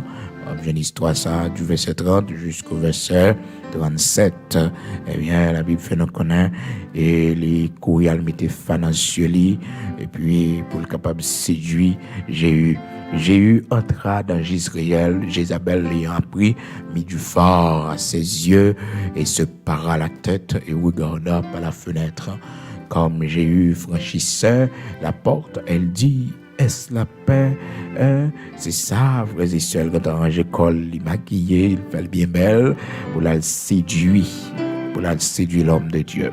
Genèse 3 ça du verset 30 jusqu'au verset 37. Eh bien, la Bible fait nous connaître et les courriers mettaient fin dans yeux et puis pour le capable de séduire Jéhu entra dans Jezréel, Jézabel l'ayant pris, mit du fard à ses yeux et se para la tête et regarda par la fenêtre. Comme Jéhu franchissait la porte, elle dit, est-ce la paix? C'est ça, frères et sœurs, quand on range l'école, il maquillé, il fait bien belle, pour la séduire l'homme de Dieu.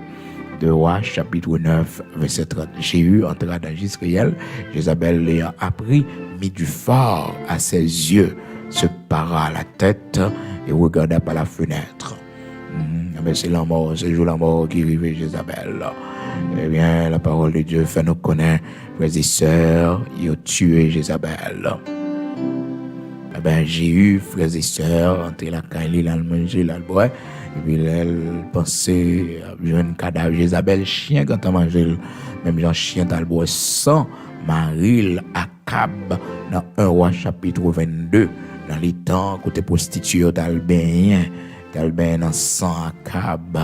2 Rois, chapitre 9, verset 30. Jéhu entra dans Jezréel, Jézabel l'ayant appris, mit du fard à ses yeux, se para la tête et regarda par la fenêtre. Mais c'est la mort, c'est jour la mort qui arrive Jézabel. Eh bien, la parole de Dieu fait nous connaître, frères et sœurs, il a tué Jézabel. Eh bien, Jéhu, frères et sœurs, entré la caille, il a mangé, il a boit. Et puis, elle pensait à un cadavre Jézabel, chien quand on mangé, même genre chien dans le bois, sans Maril Akab, dans 1 Roi chapitre 22, dans les temps, côté prostituée, dans le bain dans sang Akab.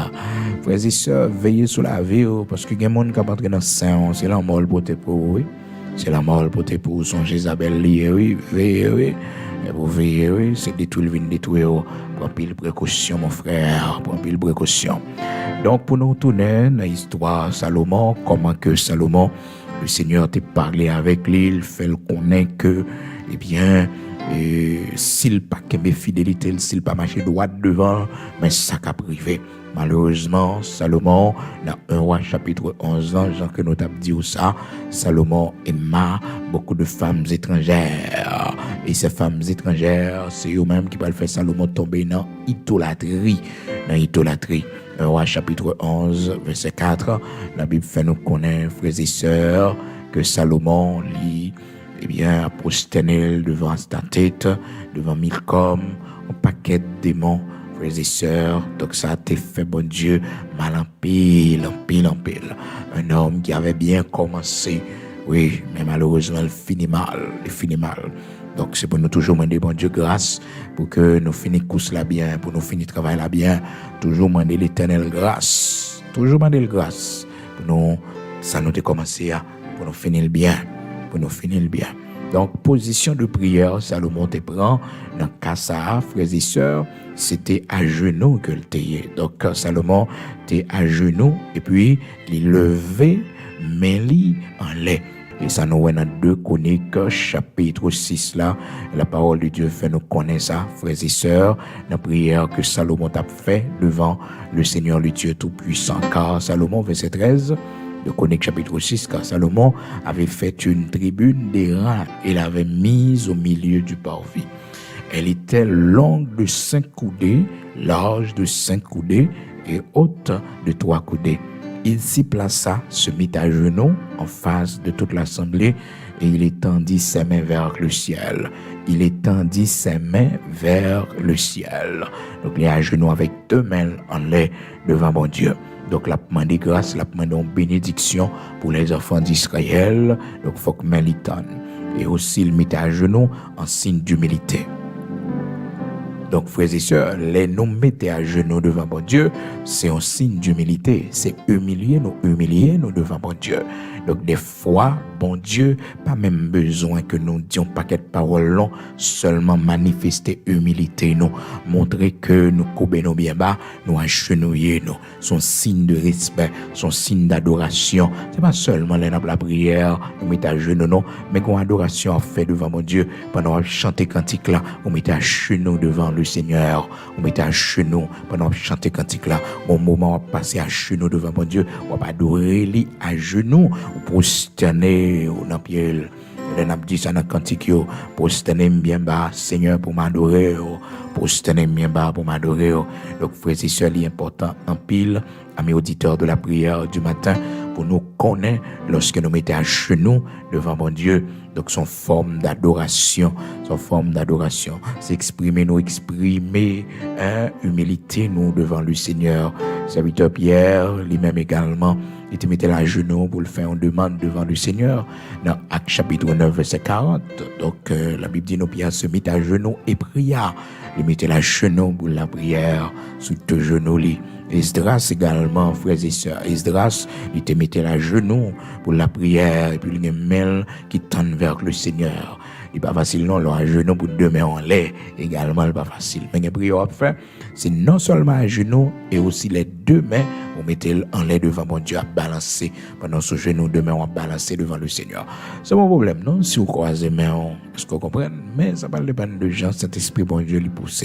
Frères et sœurs, veillez sur la vie, parce que il y a des gens qui entrent dans le sang, c'est la mort pour tes pour, oui. C'est la mort pour tes pour, son Jézabel lié, oui, veillez, oui. Et vous veillez, oui, c'est détruire, détruire. Prends pile précaution, mon frère, prends pile précaution. Donc, pour nous retourner dans l'histoire Salomon, comment que Salomon, le Seigneur t'a parlé avec lui, il fait le connaître que, eh bien, s'il pas qu'aimé fidélité, s'il pas marché droit devant, mais ça qu'a privé. Malheureusement, Salomon, dans 1 Roi chapitre 11, Jean que nous t'avons dit ça, Salomon aima beaucoup de femmes étrangères. Et ces femmes étrangères, c'est eux-mêmes qui peuvent faire Salomon tomber dans l'idolâtrie. 1 Roi chapitre 11, verset 4, la Bible fait nous connaître, frères et sœurs, que Salomon lit, eh bien, a prosterné devant Astarté, devant Milcom, un paquet de démons, frères et sœurs. Donc ça a été fait, bon Dieu, mal en pile. Un homme qui avait bien commencé, oui, mais malheureusement, il finit mal. Donc c'est pour nous toujours demander, bon Dieu, grâce, pour que nous finissions course là bien, pour nous finir travail là bien, toujours demander l'éternel grâce, pour nous, ça nous a commencé pour nous finir bien. Donc, position de prière, Salomon te prend, dans Kassa, frères et sœurs, c'était à genoux que le t'ayait. Donc, Salomon était à genoux, et puis, il levait, mais il en lait. Et ça nous voit dans 2 Chroniques, chapitre 6, là, la parole de Dieu fait nous connaître ça, frères et sœurs, dans la prière que Salomon a fait devant le Seigneur, le Dieu Tout-Puissant. Car Salomon, verset 13, de Chroniques chapitre 6, car Salomon avait fait une tribune d'airain et l'avait mise au milieu du parvis. Elle était longue de 5 coudées, large de 5 coudées et haute de 3 coudées. Il s'y plaça, se mit à genoux en face de toute l'assemblée et il étendit ses mains vers le ciel. Donc il est à genoux avec 2 mains en l'air devant mon Dieu. Donc, la demande grâce, la demande bénédiction pour les enfants d'Israël. Donc, il faut que main l'étonne. Et aussi, il met à genoux en signe d'humilité. Donc, frères et sœurs, les nous mettez à genoux devant mon Dieu, c'est un signe d'humilité. C'est humilier nous devant mon Dieu. Donc des fois, bon Dieu, pas même besoin que nous disions paquet de paroles long, seulement manifester humilité, nous montrer que nous courbons bien bas, nous agenouiller, nous, son signe de respect, son signe d'adoration. C'est pas seulement la prière, nous mettons à genoux, non, mais qu'on adoration fait devant mon Dieu, pendant qu'on chanter cantique là, on mettait à genoux devant le Seigneur, on mettait à genoux pendant qu'on chanter cantique là, au moment où on passait à genoux devant mon Dieu, on va adorer lui à genoux, ou prosterner dans pied. On a dit ça dans cantique yo, prosterner bien bas, Seigneur pour m'adorer, prosterner bien bas pour m'adorer. Donc frères et sœurs, il est important en pile, amis auditeurs de la prière du matin, pour nous connaître lorsque nous mettons à genoux devant mon Dieu. Donc son forme d'adoration, s'exprimer, humilité nous devant le Seigneur. Serviteur Pierre, lui-même également, il te mettait à genoux pour le faire en demande devant le Seigneur. Dans Actes chapitre 9, verset 40. Donc la Bible dit, nous Pierre se mit à genoux et pria. Il mettait à genoux pour la prière, sous deux genoux. Esdras également, frères et sœurs, Esdras, il te mettait à genoux pour la prière, et puis il y a une main qui tend vers le Seigneur. Il n'est pas facile, non, à genoux pour deux mains en l'air, également, il n'est pas facile. Mais la prière à faire, c'est non seulement à genoux, et aussi les deux mains, vous mettez en l'air devant mon Dieu à balancer. Pendant ce genou, deux mains, on va balancer devant le Seigneur. C'est mon problème, non? Si vous croisez les mains, est-ce que vous comprenez? Mais ça parle de gens, Saint-Esprit, bon Dieu, il pousse.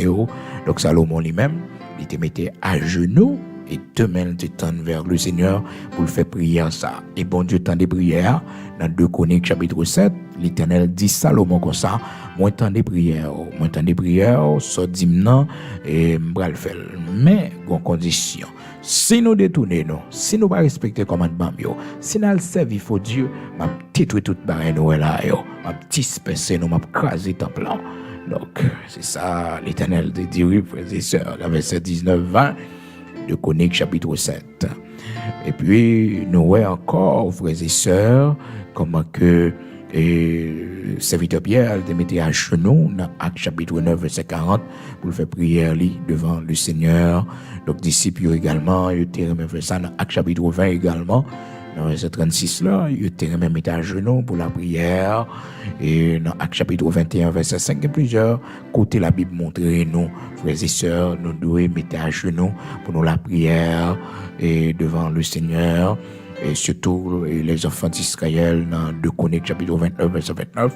Donc Salomon lui-même, il te mettait à genoux et deux mains te tendent vers le Seigneur pour le faire prier ça. Et bon Dieu tend des prières. Dans 2 Chroniques chapitre 7, l'Éternel dit Salomon comme ça, moi tend des prières, so dimnan et m'bral faire. Mais gon condition. Si nous détournons, si nous pas respecter commandement yo, si nous le servir faux Dieu, m'a détruire toute barrière nous là yo, m'a disperser nous, m'a craser temple là. Donc, c'est ça, l'Éternel te dit, oui, frères et sœurs, verset 19-20 de Chroniques chapitre 7. Et puis, nous voyons encore, frères et sœurs, comment que serviteur Pierre te mettait à genoux dans Actes chapitre 9, verset 40, pour faire prière devant le Seigneur. Donc, disciples également, ils te remettent ça dans Actes chapitre 20 également. Dans verset 36 là, il était même mis à genoux pour la prière. Et dans Actes chapitre 21, verset 5, il y a plusieurs côtés la Bible montre nous, frères et sœurs, nous devons mettre à genoux pour nous la prière et devant le Seigneur. Et surtout les enfants d'Israël dans 2 Chroniques chapitre 29, verset 29.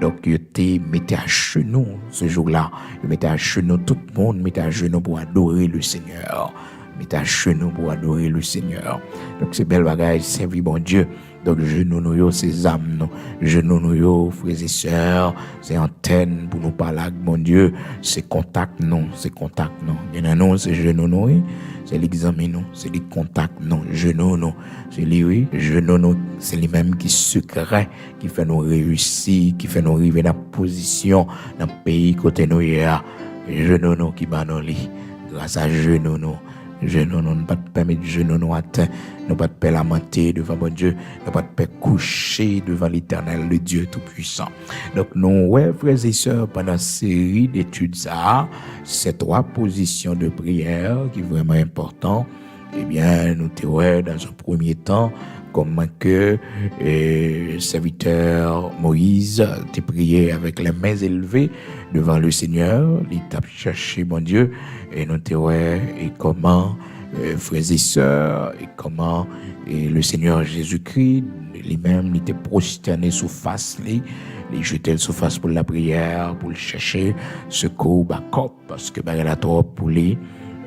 Donc, ils étaient mis à genoux ce jour-là. Ils mettaient à genoux, tout le monde mettait à genoux pour adorer le Seigneur. Mettez à genoux pour adorer le Seigneur. Donc c'est belle bagaille, servir bon Dieu. Donc genoux nous c'est âmes nous, genoux nous frères et sœurs, c'est antenne pour nous parler avec bon Dieu, c'est contact non, Il y en a non, c'est genoux nous, c'est l'examen non, c'est les contacts non, genoux non, c'est lui oui, genoux nous, c'est lui même qui secret, qui fait nous réussir, qui fait nous arriver dans la position dans le pays côté nous hier, genoux nous qui bat nous grâce à genoux nous. Genoux, nous ne pas permettre de genoux nous atteindre, nous pas de lamenter devant mon Dieu, nous pas de coucher devant l'Éternel, le Dieu Tout-Puissant. Donc, nous, ouais, frères et sœurs, pendant cette série d'études, ces 3 positions de prière qui sont vraiment importantes, eh bien, nous te ouais, dans un premier temps, comment que serviteur Moïse t'a prié avec les mains élevées devant le Seigneur, il t'a cherché mon Dieu, et nous te ouais, et comment frères et sœurs, et comment le Seigneur Jésus-Christ lui-même il était prosterné sous face il jetait sous face pour la prière, pour le chercher secours backup parce que bah la trop pour lui.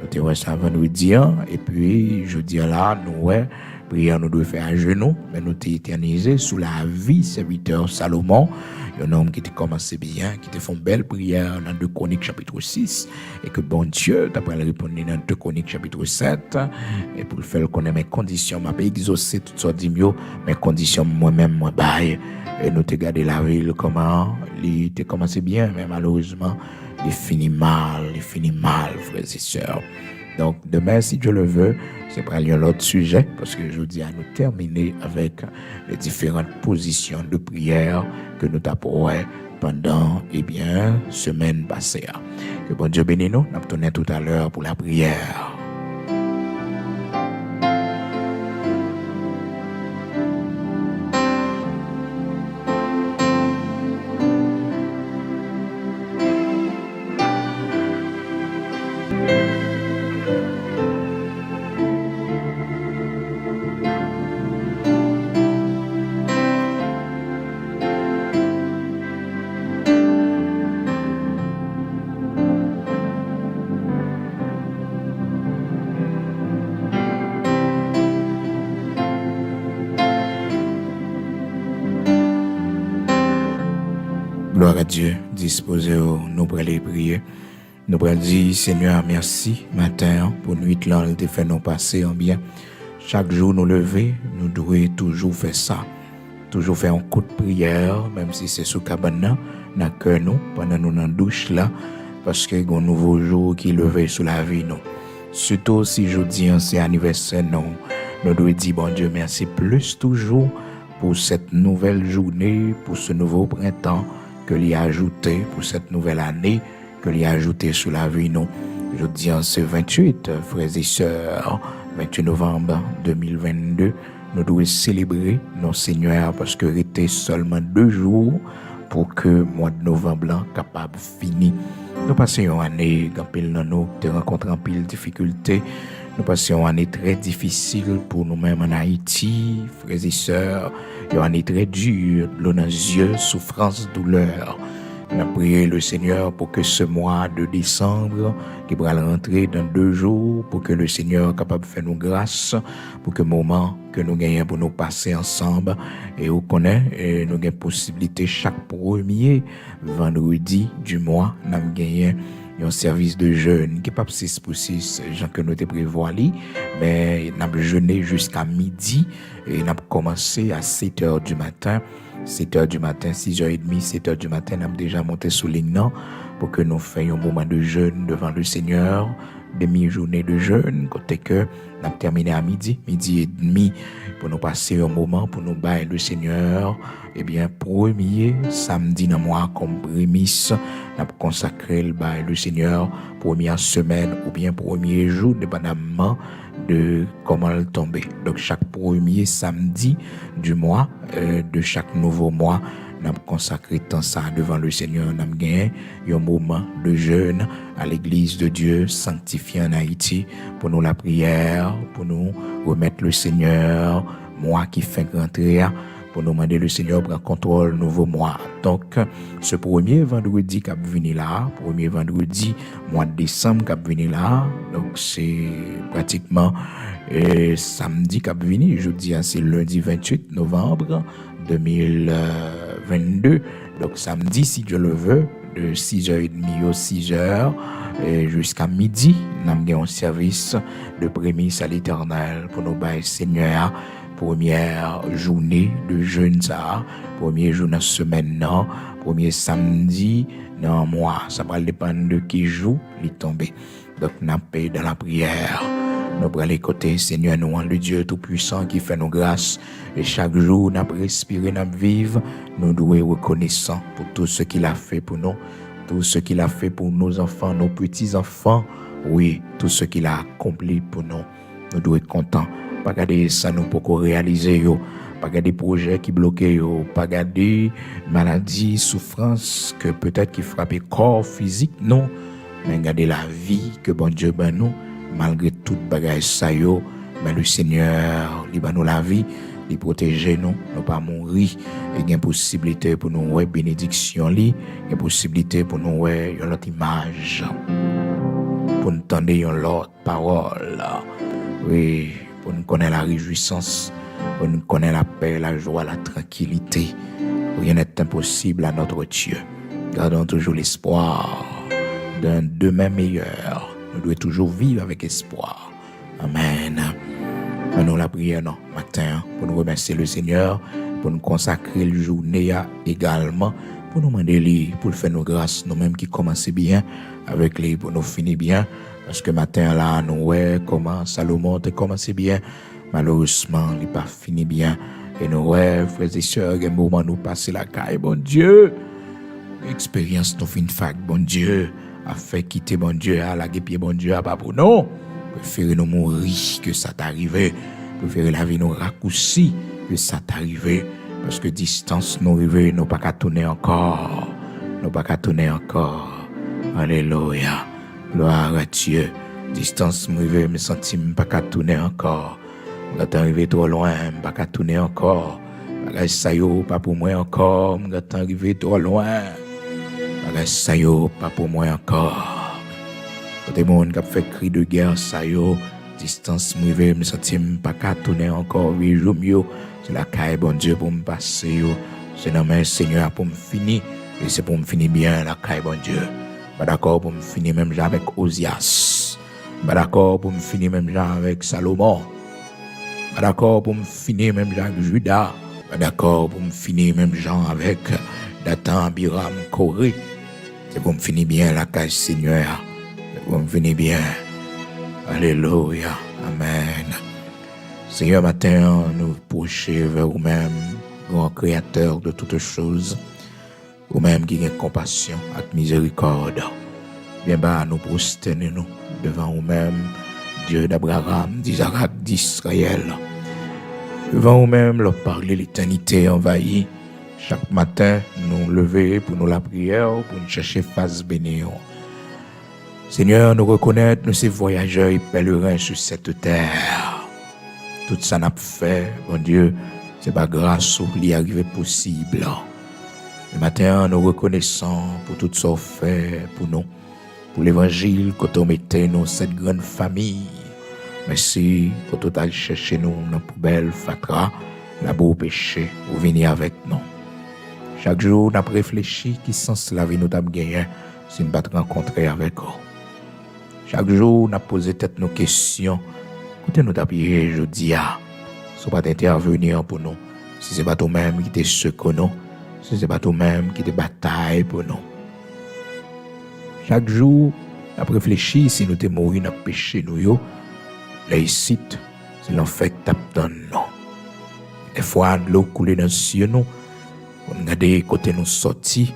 Nous te ouais ça vendredi et puis je dis là nous ouais prière nous devons faire à genoux, mais nous t'es éternisé sous la vie serviteur Salomon, un homme qui t'a commencé bien, qui t'a fait une belle prière dans 2 Chroniques chapitre 6, et que bon Dieu t'a pas répondu dans 2 Chroniques chapitre 7, et pour le faire connaître mes conditions, m'a pas exaucé toutes sortes d'imio, mes conditions moi-même, moi bail, et nous t'ai gardé la ville comment, il t'a commencé bien, mais malheureusement, il finit mal, frères et sœurs. Donc, demain, si Dieu le veut, c'est pour aller à l'autre sujet, parce que je dis à nous terminer avec les différentes positions de prière que nous avons pendant, semaine passée. Que bon Dieu bénisse nous. Nous allons tourner tout à l'heure pour la prière. à Dieu, disposez nous pour aller prier. Nous pour dire, Seigneur, merci, matin, pour nuit là, il te fait nous passer en bien. Chaque jour, nous lever, nous devons toujours faire ça. Toujours faire un coup de prière, même si c'est sous cabane, dans le cœur, nous, pendant nous dans la douche là, parce qu'il y a un nouveau jour qui levé sous la vie, nous. Surtout si je dis, c'est anniversaire, nous devons dire, bon Dieu, merci plus toujours pour cette nouvelle journée, pour ce nouveau printemps que l'y a ajouté, pour cette nouvelle année que l'y a ajouté sous la vie, nous. Je dis, c'est 28, frères et sœurs, 28 novembre 2022, nous devons célébrer nos Seigneurs parce que restait seulement 2 jours pour que le mois de novembre là capable finir. Nous passons une année, quand pile nous rencontrons en pile difficultés. Nous passons une année très difficile pour nous-mêmes en Haïti, frères et sœurs. Une année très dure, l'eau dans les yeux, souffrance, douleur. Nous avons prié le Seigneur pour que ce mois de décembre, qui va rentrer dans 2 jours, pour que le Seigneur soit capable de faire nous grâce, pour que le moment que nous gagnons pour nous passer ensemble, et vous connaissez, nous avons possibilité chaque premier vendredi du mois, nous avons gagné un service de jeûne qui n'est pas 6 pour 6, gens que nous avons prévu, mais nous avons jeûné jusqu'à midi, et nous avons commencé à 7 h du matin. 7 h du matin, 6h30, 7 h du matin, nous avons déjà monté sous ligne pour que nous fassions un moment de jeûne devant le Seigneur, demi-journée de jeûne, côté que nous avons terminé à midi et demi, pour nous passer un moment, pour nous bailler le Seigneur. Eh bien, premier samedi dans le mois comme prémisse, nous avons consacré le bail le Seigneur, première semaine ou bien premier jour, dépendamment de comment elle tomber. Donc chaque premier samedi du mois, de chaque nouveau mois, nous avons consacré tant ça devant le Seigneur. Nous avons gagné un moment de jeûne à l'église de Dieu sanctifiée en Haïti pour nous la prière, pour nous remettre le Seigneur, moi qui fait rentrer, pour nous demander le Seigneur prend contrôle nouveau mois. Donc, ce premier vendredi qui va venir là, premier vendredi, mois de décembre qui va venir là, donc c'est pratiquement samedi qui va venir, je dis c'est lundi 28 novembre 2022. Donc, samedi, si Dieu le veut, de 6h30 aux 6h jusqu'à midi, nous avons un service de prémisse à l'Éternel pour nous bailler Seigneur. Première journée de jeûne, ça, premier jour dans la semaine, non, premier samedi dans le mois. Ça va dépendre de qui joue, il tombe. Donc, nous avons dans la prière. Nous prenons les côtés, Seigneur, nous, le Dieu Tout-Puissant qui fait nos grâces. Et chaque jour, nous respirons, nous vivons. Nous devons être reconnaissants pour tout ce qu'il a fait pour nous, tout ce qu'il a fait pour nos enfants, nos petits-enfants. Oui, tout ce qu'il a accompli pour nous. Nous devons être contents. Pas garder ça nous pour réaliser yo, pas garder projets qui bloquent yo, pas garder maladies, souffrances que peut-être qui frappent corps physique non, mais garder la vie que bon Dieu ben nous malgré toute bagage ça yo, mais le Seigneur il ben nous la vie, il protège nous, nous pas mourir et il y a possibilité pour nous ouais bénédiction li, il y a possibilité pour nous ouais une autre image pour nous entendre une autre parole. Oui, pour nous connaître la réjouissance, pour nous connaître la paix, la joie, la tranquillité. Rien n'est impossible à notre Dieu. Gardons toujours l'espoir d'un demain meilleur. Nous devons toujours vivre avec espoir. Amen. Maintenant, la prière, non, matin, pour nous remercier le Seigneur, pour nous consacrer la journée également, pour nous demander lui, pour faire nos grâces, nous-mêmes qui commençons bien avec lui, pour nous finir bien. Parce que matin là, nous voyons comment Salomon a commencé bien. Malheureusement, il n'a pas fini bien. Et nous voyons, frères et sœurs, un moment nous passer la caille, bon Dieu. Expérience nous fin fac, bon Dieu. A fait quitter bon Dieu, à la guépie, bon Dieu, à pas pour nous. Préférez nous mourir que ça t'arrive. Préférez la vie nous raccourci que ça t'arrive. Parce que distance nous arrive, nous pas qu'à tourner encore. Nous pas qu'à tourner encore. Alléluia. Gloire à Dieu. Distance m'arrive, me sentis pas qu'à tourner encore. M'gâte arrivé trop loin, pas qu'à tourner encore. Bagage ça yo pas pour moi encore, m'gâte arrivé trop loin. Bagage ça yo pas pour moi encore. Côté monde qui fait cri de guerre ça yo, distance m'arrive, me sentis pas qu'à tourner encore. Oui, jour mieux, c'est la caille bon Dieu pour me passer yo. C'est dans mes Seigneur pour me finir. Et c'est pour me finir bien la caille, bon Dieu. Pas d'accord pour me finir même genre avec Osias. Pas d'accord pour me finir même genre avec Salomon. Pas d'accord pour me finir même genre avec Judas. Pas d'accord pour me finir même genre avec Dathan, Abiram, Corée. C'est pour me finir bien la caille, Seigneur. C'est pour me finir bien. Alléluia. Amen. Seigneur, matin, nous prêchons vers vous-même, grand créateur de toutes choses, vous-même qui avez compassion et miséricorde. Bien bas, nous prosternons devant vous-même, Dieu d'Abraham, d'Isaac, d'Israël. Devant vous-même, leur parler l'éternité envahie. Chaque matin, nous lever pour nous la prière, pour nous chercher face bénie. Seigneur, nous reconnaître, nous ces voyageurs et pèlerins sur cette terre. Tout ça n'a pas fait, bon Dieu, c'est pas grâce où l'y arriver possible. Le matin, nous reconnaissons pour tout ça fait pour nous, pour l'évangile, quand on mettait nous cette grande famille. Merci, quand on a cherché nous dans la poubelle, fatra, la beau péché, vous venez avec nous. Chaque jour, on a réfléchi qui sens la vie nous avons gagné, si nous pas rencontrer avec vous. Chaque jour, on a posé tête nos questions. Écoutez, nous t'appuyer, je dis, si pas d'intervenir pour nous, si c'est pas toi-même qui te secours nous, si c'est pas toi-même qui te bataille pour nous. Chaque jour, on a réfléchi si nous te mourir dans le péché, nous, les sites, c'est l'enfer que t'as nous. Des fois, l'eau coule dans le ciel, nous, on regarde côté nous sorti,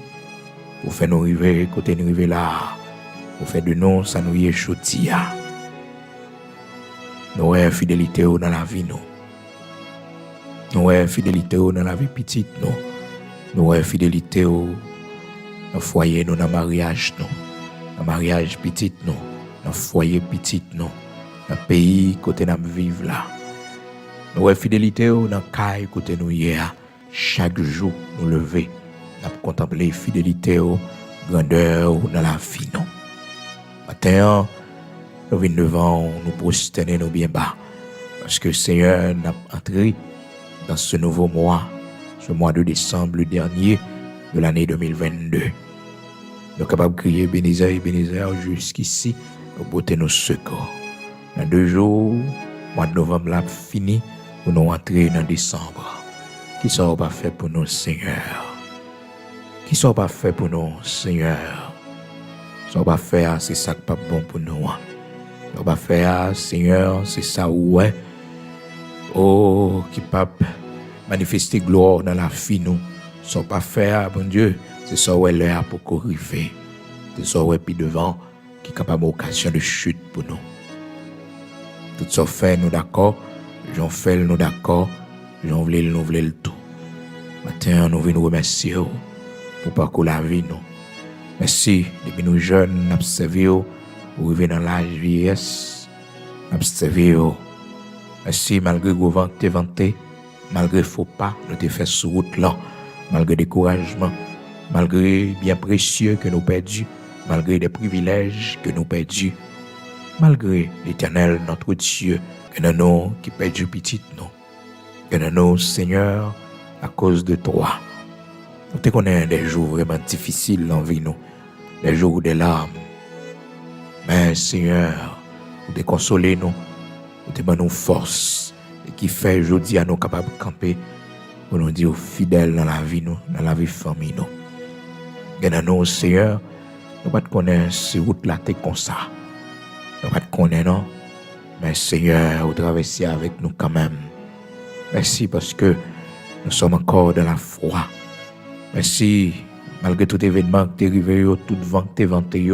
pour faire nous arriver, côté nous arriver là, pour faire de nous, ça nous y est chouti. Nous avons fidélité dans la vie, nous. Nous avons fidélité dans la vie petite, nous. Nous avons fidélité dans le foyer, nous, dans le mariage, nous. Dans le mariage petit, nous. Dans le foyer petit, nous. Dans le pays côté nous vivons là. Nous avons fidélité dans le caille côté nous hier. Chaque jour, nous lever. Nous contempler fidélité, grandeur dans la vie, nous. Matin, nous venons devant, nous prosterner nous bien bas. Parce que Seigneur n'a entré dans ce nouveau mois, ce mois de décembre dernier de l'année 2022. Nous sommes capables de crier Bénézer, jusqu'ici, pour porter nos secours. Dans 2 jours, le mois de novembre là fini, pour nous entrer dans décembre. Qui sera pas fait pour nous, Seigneur? Qui sera pas fait pour nous, Seigneur? Ce qu'on va faire, c'est ça qui n'est pas bon pour nous. Ce qu'on va faire, Seigneur, c'est ça où est. Oh, qui peut manifester gloire dans la vie, nous. Ce qu'on va faire, bon Dieu, c'est ça où est l'air pour corriger. C'est ça où est puis devant, qui est capable d'occasion de chute pour nous. Tout ça fait, nous d'accord. J'en fais, nous d'accord. J'en voulais, nous voulons le tout. Maintenant, nous venons remercier pour parcourir la vie, nous. Merci, depuis nous jeunes, nous avons servi, vous arrivez dans l'âge vieillesse, nous avons servi. Merci, malgré le vent que tu vanté, malgré faux pas, nous t'ai fait sur route là, malgré découragement, malgré bien précieux que nous perdus, malgré des privilèges que nous perdus, malgré l'Éternel, notre Dieu, que nous qui perdus petit, nous, que nous, Seigneur, à cause de toi. Nous te connaissons des jours vraiment difficiles dans la vie, nous. Des jours des larmes. Mais Seigneur, vous te consolez nous, vous te donnez nous force, et qui fait aujourd'hui à nous capables de camper, pour nous dire fidèles dans la vie, nous, dans la vie famille, nous. Et dans nous, Seigneur, nous ne pas connaître si route là t'es comme ça. Nous ne pas connaître, non. Mais Seigneur, vous traversez avec nous quand même. Merci parce que nous sommes encore dans la foi. Merci, malgré tout événement qui t'est arrivé, tout vent qui t'est vanté,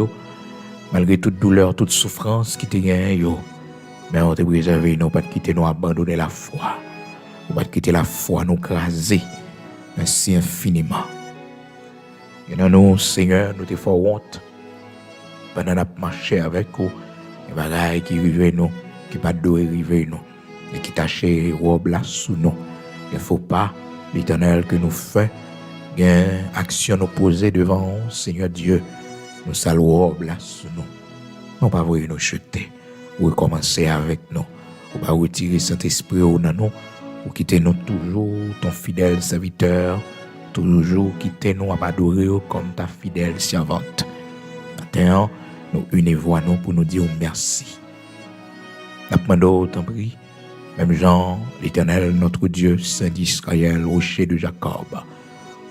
malgré toute douleur, toute souffrance qui t'est gagnée, mais on t'a préservé, nous pas quitter, nous abandonner la foi. Nous pas quitter la foi, nous craser. Merci infiniment. Et dans nous, Seigneur, nous te faisons honte. Pendant qu'on marché avec vous, les bagailles qui arrivent nous, qui pas d'eau arrivent nous, et qui tâchent robe là sous nous. Il ne faut pas, l'Éternel que nous fait, une action nous poser devant Seigneur Dieu, nous saluons là sous nous. On va voir nous jeter, ou recommencer avec nous. On va retirer Saint-Esprit dans nous, ou quitter nous toujours, ton fidèle serviteur, toujours quitter nous à adorer comme ta fidèle servante. Maintenant, nous unissons à nous pour nous dire merci. Nous demandons, t'en prie, même Jean, l'Éternel, notre Dieu, Saint d'Israël, rocher de Jacob,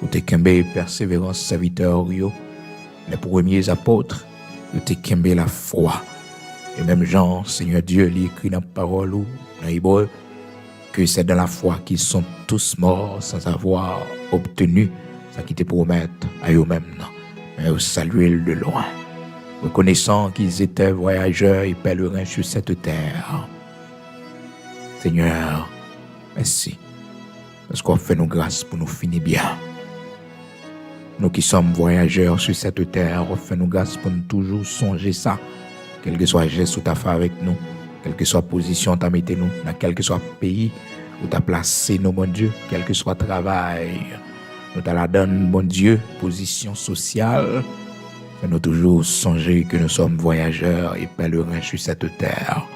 où t'es kembe persévérance serviteur, les premiers apôtres, où t'es kembe la foi. Et même Jean, Seigneur Dieu, il écrit dans la parole ou dans l'hébreu que c'est dans la foi qu'ils sont tous morts sans avoir obtenu ce qu'ils te promettent à eux-mêmes, mais au saluer de loin, reconnaissant qu'ils étaient voyageurs et pèlerins sur cette terre. Seigneur, merci, parce qu'on fait nos grâces pour nous finir bien. Nous qui sommes voyageurs sur cette terre, on fait nos grâces pour nous toujours songer ça. Quel que soit le geste où tu as fait avec nous, quelle que soit la position où tu as mis nous, dans quel que soit le pays où tu as placé nous, mon Dieu, quel que soit le travail, nous t'as la donne, mon Dieu, position sociale, nous toujours songer que nous sommes voyageurs et pèlerins sur cette terre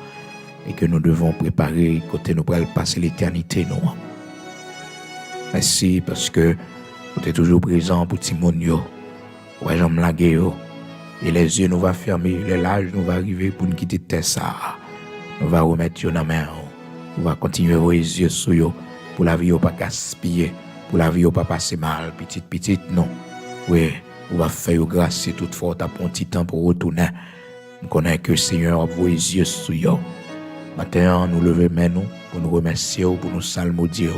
et que nous devons préparer côté nous pour passer l'éternité, nous. Merci parce que tu es toujours présent pour Timonio, ouais, j'aime la guerre. Et les yeux nous va fermer, les lâches nous va arriver pour nous quitter ça. Nous va remettre dans la main. Nous va continuer à les yeux sur eux pour la vie pas gaspiller, pour la vie pas passer mal, petite non. Oui, nous va faire grâce toutefois t'as un petit temps pour retourner. Nous connaissons que le Seigneur a vos yeux sur eux. Maintenant, nous lever main nous pour nous remercier, pour nous salmodier,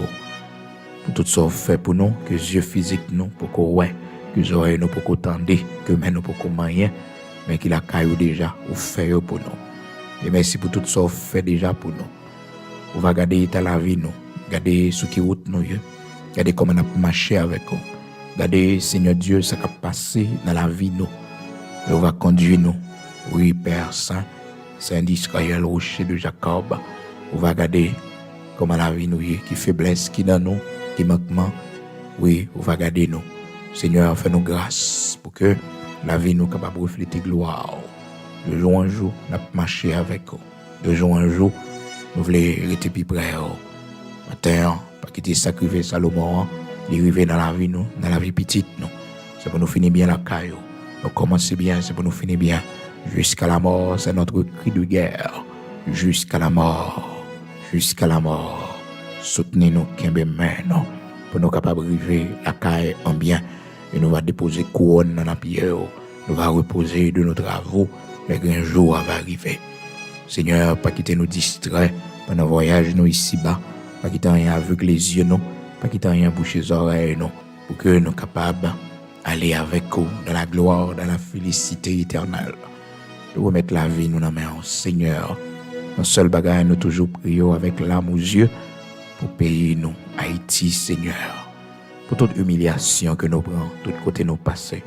pour tout ça fait pour nous, que les yeux physiques nous pour qu'on ouais. Que les oreilles nous pour qu'on tende, que mains nous pour qu'on mange, mais qu'il a caillou déjà, ou fait pour nous. Et merci pour tout ça, fait déjà pour nous. On va regarder la vie nous, regarder ce qui route nous, regarder comment on a marché avec nous, regarder Seigneur Dieu, ce qui a passé dans la vie nous. Et on va conduire nous, oui Père Saint, Saint d'Israël, rocher de Jacob. On va regarder comment la vie nous, qui faiblesse, qui dans nous, qui manquement, oui, on va regarder nous. Seigneur, fais-nous grâce pour que la vie nous capable de refléter gloire. De jour en jour, nous marcher avec vous. De jour en jour, nous voulons rester plus près. Matin, pas quitter sacrifier Salomon, il arrive dans la vie nous, dans la vie petite nous. C'est pour nous finir bien la caille. Nous commencer bien, c'est pour nous finir bien. Jusqu'à la mort, c'est notre cri de guerre. Jusqu'à la mort. Jusqu'à la mort. Soutenez-nous, Kimbe maintenant, pour nous capables de arriver la caille en bien. Et nous va déposer couronne dans la pierre. Nous va reposer de nos travaux. Les grands jours va arriver. Seigneur, pas quitter nous distraire pendant le voyage nous ici-bas. Pas quitter rien avec les yeux nous. Pas quitter rien boucher les oreilles nous. Pour que nous capables d'aller avec vous dans la gloire, dans la félicité éternelle. De remettre la vie nous dans la main. Seigneur, nos seuls bagages nous toujours prions avec l'âme aux yeux pour payer nous. Haïti, Seigneur. Pour toute humiliation que nous prenons, tout côté nous passer,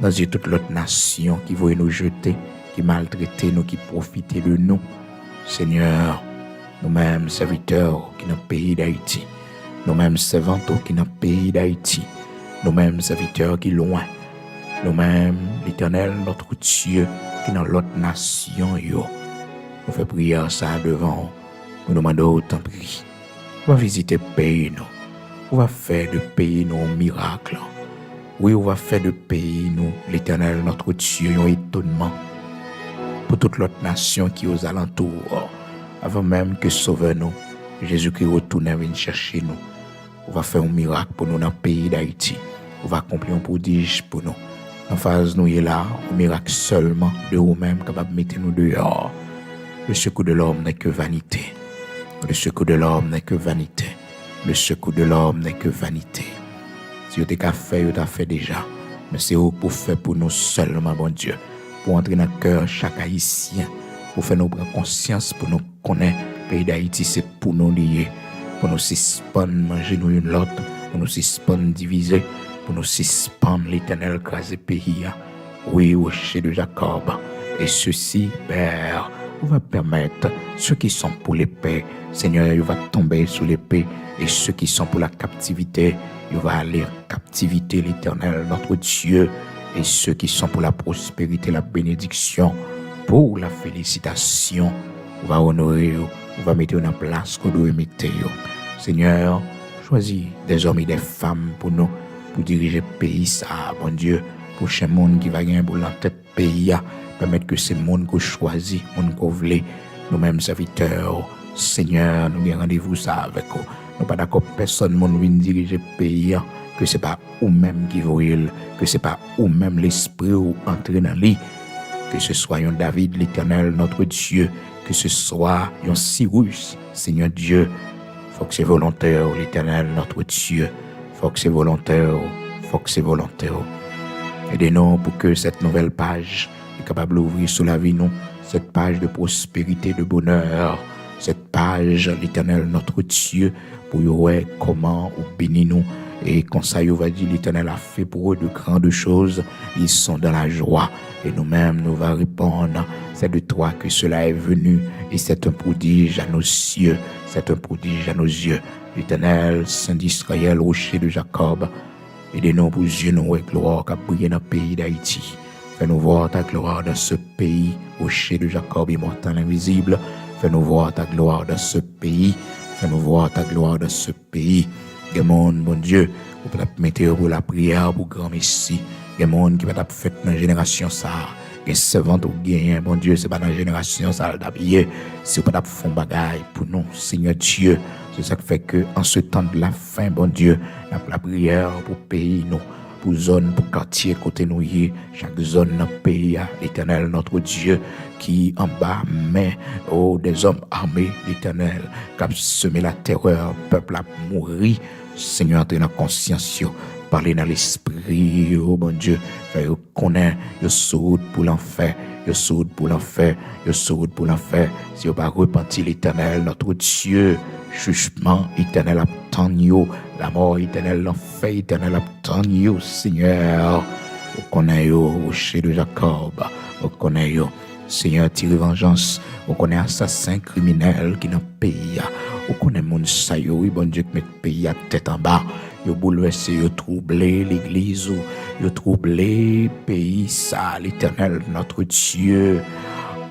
dans toute l'autre nation qui veut nous jeter, qui maltraite nous, qui profite de nous. Seigneur, nous-mêmes serviteurs qui dans le pays d'Haïti, nous-mêmes servantes qui dans le pays d'Haïti, nous-mêmes serviteurs qui loin, nous-mêmes l'Éternel, notre Dieu, qui dans l'autre nation, nous faisons prière ça devant, nous demandons autant prier. On va visiter le pays, nous. On va faire de pays nous un miracle. Oui, on va faire de pays nous, l'Éternel, notre Dieu, un étonnement pour toute l'autre nation qui est aux alentours. Avant même que sauve nous, Jésus-Christ retourne venir chercher nous. On va faire un miracle pour nous dans le pays d'Haïti. On va accomplir un prodige pour nous. En phase nous est là, un miracle seulement de vous-même capable de mettre nous dehors. Le secours de l'homme n'est que vanité. Le secours de l'homme n'est que vanité. Le secours de l'homme n'est que vanité. Si vous avez fait, vous avez fait déjà. Mais c'est vous pour faire pour nous seulement, bon Dieu. Pour entrer dans le cœur chaque haïtien. Pour faire nous prendre conscience, pour nous connaître. Le pays d'Haïti, c'est pour nous lier. Pour nous suspendre, manger nous une l'autre. Pour nous suspendre, diviser. Pour nous suspendre, l'Éternel, craser pays. Oui, rocher de Jacob. Et ceci, Père, on va permettre ceux qui sont pour l'épée, Seigneur, il va tomber sous l'épée. Et ceux qui sont pour la captivité, il va aller en captivité, l'Éternel, notre Dieu. Et ceux qui sont pour la prospérité, la bénédiction, pour la félicitation, on va honorer, on va mettre en place qu'on doit mettre. Seigneur, choisis des hommes et des femmes pour nous pour diriger le pays, ça, bon Dieu, prochain monde qui va gagner pour l'entête pays, permettre que c'est le monde qu'on choisit, le monde qu'on veut, nous-mêmes serviteurs, Seigneur, nous avons rendez-vous ça avec vous. Nous pas d'accord personne monde vient diriger le pays, que c'est pas vous-même qui voyez, que c'est pas vous-même l'esprit ou entrer dans lui, que ce soit un David l'Éternel, notre Dieu, que ce soit un Cyrus, Seigneur Dieu, faut que c'est volontaire, l'Éternel, notre Dieu, faut que c'est volontaire, faut que c'est volontaire. Aidez-nous pour que cette nouvelle page est capable d'ouvrir sur la vie, nous, cette page de prospérité, de bonheur, cette page, l'Éternel, notre Dieu, pour voir comment ou bénir nous. Et comme ça, il va dire, l'Éternel a fait pour eux de grandes choses. Ils sont dans la joie. Et nous-mêmes, nous va répondre. C'est de toi que cela est venu. Et c'est un prodige à nos yeux. C'est un prodige à nos yeux. L'Éternel, Saint d'Israël, rocher de Jacob. Aidez-nous pour Dieu, nous, et gloire, qui a brillé dans le pays d'Haïti. Fais-nous voir ta gloire dans ce pays, rocher de Jacob, immortel, invisible. Fais-nous voir ta gloire dans ce pays. Fais-nous voir ta gloire dans ce pays. Il y a des gens, bon Dieu, qui peut mettre pour la prière, pour grand Messie. Il y a des gens qui peut faire dans la génération ça. Il y a des servantes qui gagnent, bon Dieu, c'est pas dans la génération ça, d'habiller. Si vous ne faites pas bagaille pour nous, Seigneur Dieu, c'est ça qui fait que en ce temps de la fin, bon Dieu, la prière pour pays, nous, pour zone, pour quartier, côté nous, chaque zone dans le pays, l'Éternel, notre Dieu, qui en bas, mais, oh, des hommes armés, l'Éternel, qui a semé la terreur, peuple a mouru, Seigneur, entrer dans la conscience, parler dans l'esprit, oh mon Dieu, faire connaître, yo sourde pour l'enfer, yo sourde pour l'enfer, yo sourde pour l'enfer, si vous pas repenti l'Éternel, notre Dieu, jugement éternel attend yo, la mort éternelle, l'enfer éternel attend yo, Seigneur, vous connaissez yo, rocher de Jacob, vous connaissez yo, Seigneur, tire vengeance, vous connaissez assassin criminel qui dans le pays, vous connaissez mon sayo, oui, bon Dieu, qui met le pays à tête en bas, vous bouleversé, vous troublé l'église, vous troublé le pays, ça, l'Éternel, notre Dieu.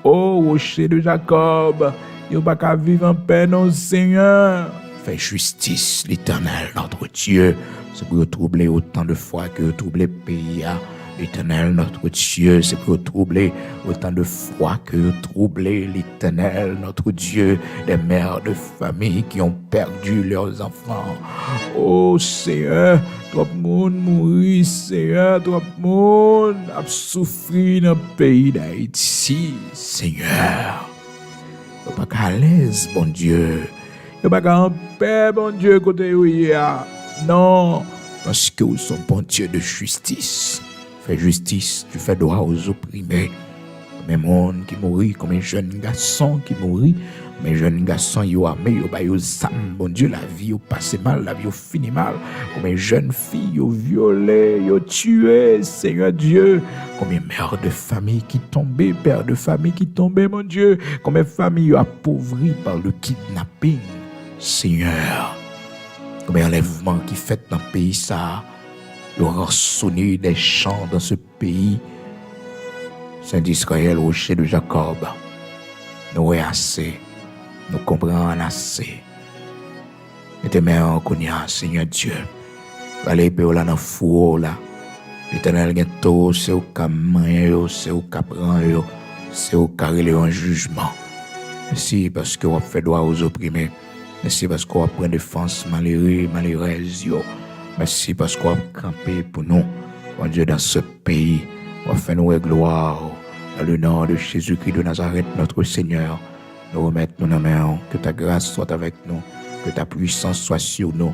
Oh, rocher de Jacob, vous pas qu'à vivre en paix, non, Seigneur. Fais justice, l'Éternel, notre Dieu. C'est pour vous troubler autant de fois que vous troublez le pays, l'Éternel, notre Dieu, c'est pour troubler autant de fois que troubler l'Éternel, notre Dieu, les mères de famille qui ont perdu leurs enfants. Oh Seigneur, trop de monde mourit, Seigneur, trop de monde a souffert dans le pays d'Haïti, Seigneur. Vous pas qu'à l'aise, bon Dieu. Vous pas qu'à en paix, bon Dieu, côté où il y a. Non, parce que vous sommes bon Dieu de justice. Fais justice, tu fais droit aux opprimés. Comme un monde qui mourit, comme un jeune garçon qui mourit, comme un jeune garçon, il a armé, il a sam, bon Dieu, la vie a passé mal, la vie a fini mal. Comme une jeune fille, il a violé, il a tué, Seigneur Dieu. Comme une mère de famille qui tombait, père de famille qui tombait, mon Dieu. Comme une famille appauvrie par le kidnapping, Seigneur. Comme un enlèvement qui fait dans le pays, ça. Il aura sonné des chants dans ce pays. Saint d'Israël, rocher de Jacob. Nous est assez. Nous comprenons assez. Et tes mères connaissent, Seigneur Dieu. Allez, peu là dans le four là. L'Éternel bientôt, c'est au cas main, c'est au cas prendre, c'est au cas relé en jugement. Merci parce que vous fait droit aux opprimés. Merci parce qu'on prend défense malheureux, malheureuse. Merci parce qu'on a campé pour nous, mon Dieu, dans ce pays. On fait nous gloire dans le nom de Jésus-Christ de Nazareth, notre Seigneur. Nous remettons nous dans la main, que ta grâce soit avec nous, que ta puissance soit sur nous.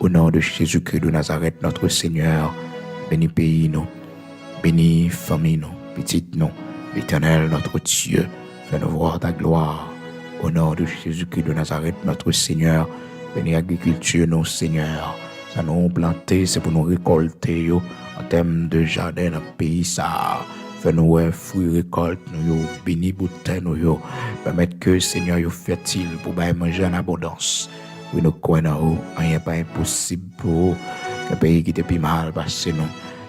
Au nom de Jésus-Christ de Nazareth, notre Seigneur, bénis pays nous, bénis famille nous, petite nous, l'Éternel, notre Dieu, fais-nous voir ta gloire. Au nom de Jésus-Christ de Nazareth, notre Seigneur, bénis l'agriculture, nous, Seigneur. Ça nous planter, c'est pour nous récolter en termes de jardin dans le pays. Ça fait nous fruits récolte, nous bénis bouteilles, nous permettre que Seigneur est fertile pour manger en abondance. Oui, nous connaissons, rien n'est pas impossible pour le pays qui est plus mal passé, nous.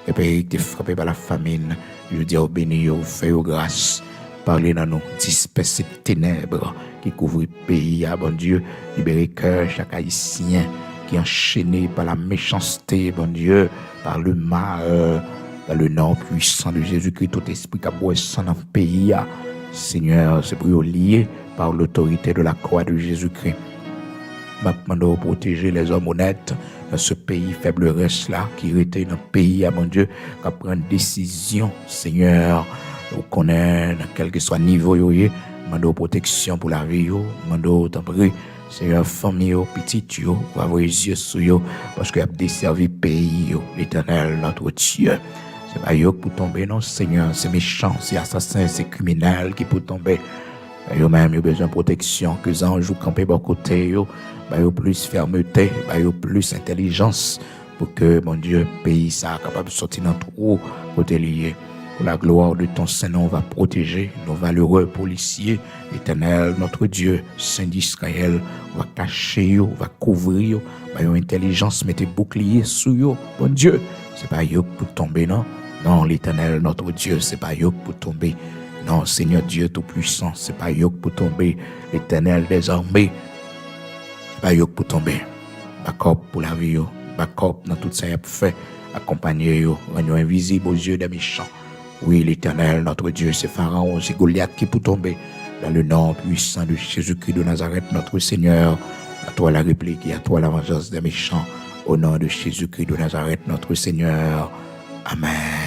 Le pays qui est frappé par la famine. Je dis au béni, au fait, au grâce. Parlez dans nous, disperser les ténèbres qui couvrent le pays. Ah, bon Dieu, libérez cœur chaque haïtien. qui est enchaîné par la méchanceté, bon Dieu, par le mal, dans le nom puissant de Jésus-Christ, tout esprit qui a beau dans le pays, Seigneur, c'est pour lier par l'autorité de la croix de Jésus-Christ. Maintenant, protéger les hommes honnêtes dans ce pays faiblesse là, qui était dans le pays, mon Dieu, qui prend une décision, Seigneur, nous connaissons, dans quel que soit le niveau, demandons protection pour la vie, demandons t'en prie, Seigneur, famille, petit, pour avoir les yeux sur eux, parce qu'il a desservi le pays, l'Éternel, notre Dieu. C'est pas eux pour tomber, non, Seigneur, c'est méchant, c'est assassin, c'est criminel qui peut tomber. Yo même yo besoin de protection que les anges camper bon côté yo plus fermeté yo plus intelligence pour que mon Dieu pays ça capable de sortir dans trou côté lié pour la gloire de ton Saint-Nom va protéger nos valeureux policiers Éternel notre Dieu Saint d'Israël va cacher yo va couvrir yo yo intelligence mettez bouclier sur yo bon Dieu c'est pas yo pour tomber non l'Éternel notre Dieu c'est pas yo pour tomber. Non, Seigneur Dieu Tout-Puissant, c'est pas yok pour tomber, l'Éternel des armées, c'est pas yok pour tomber. Backup pour la vie, backup dans tout ça fait, accompagner, rendre invisible aux yeux des méchants. Oui, l'Éternel, notre Dieu, c'est Pharaon, c'est Goliath qui pour tomber. Dans le nom puissant de Jésus-Christ de Nazareth, notre Seigneur, à toi la réplique et à toi la vengeance des méchants. Au nom de Jésus-Christ de Nazareth, notre Seigneur. Amen.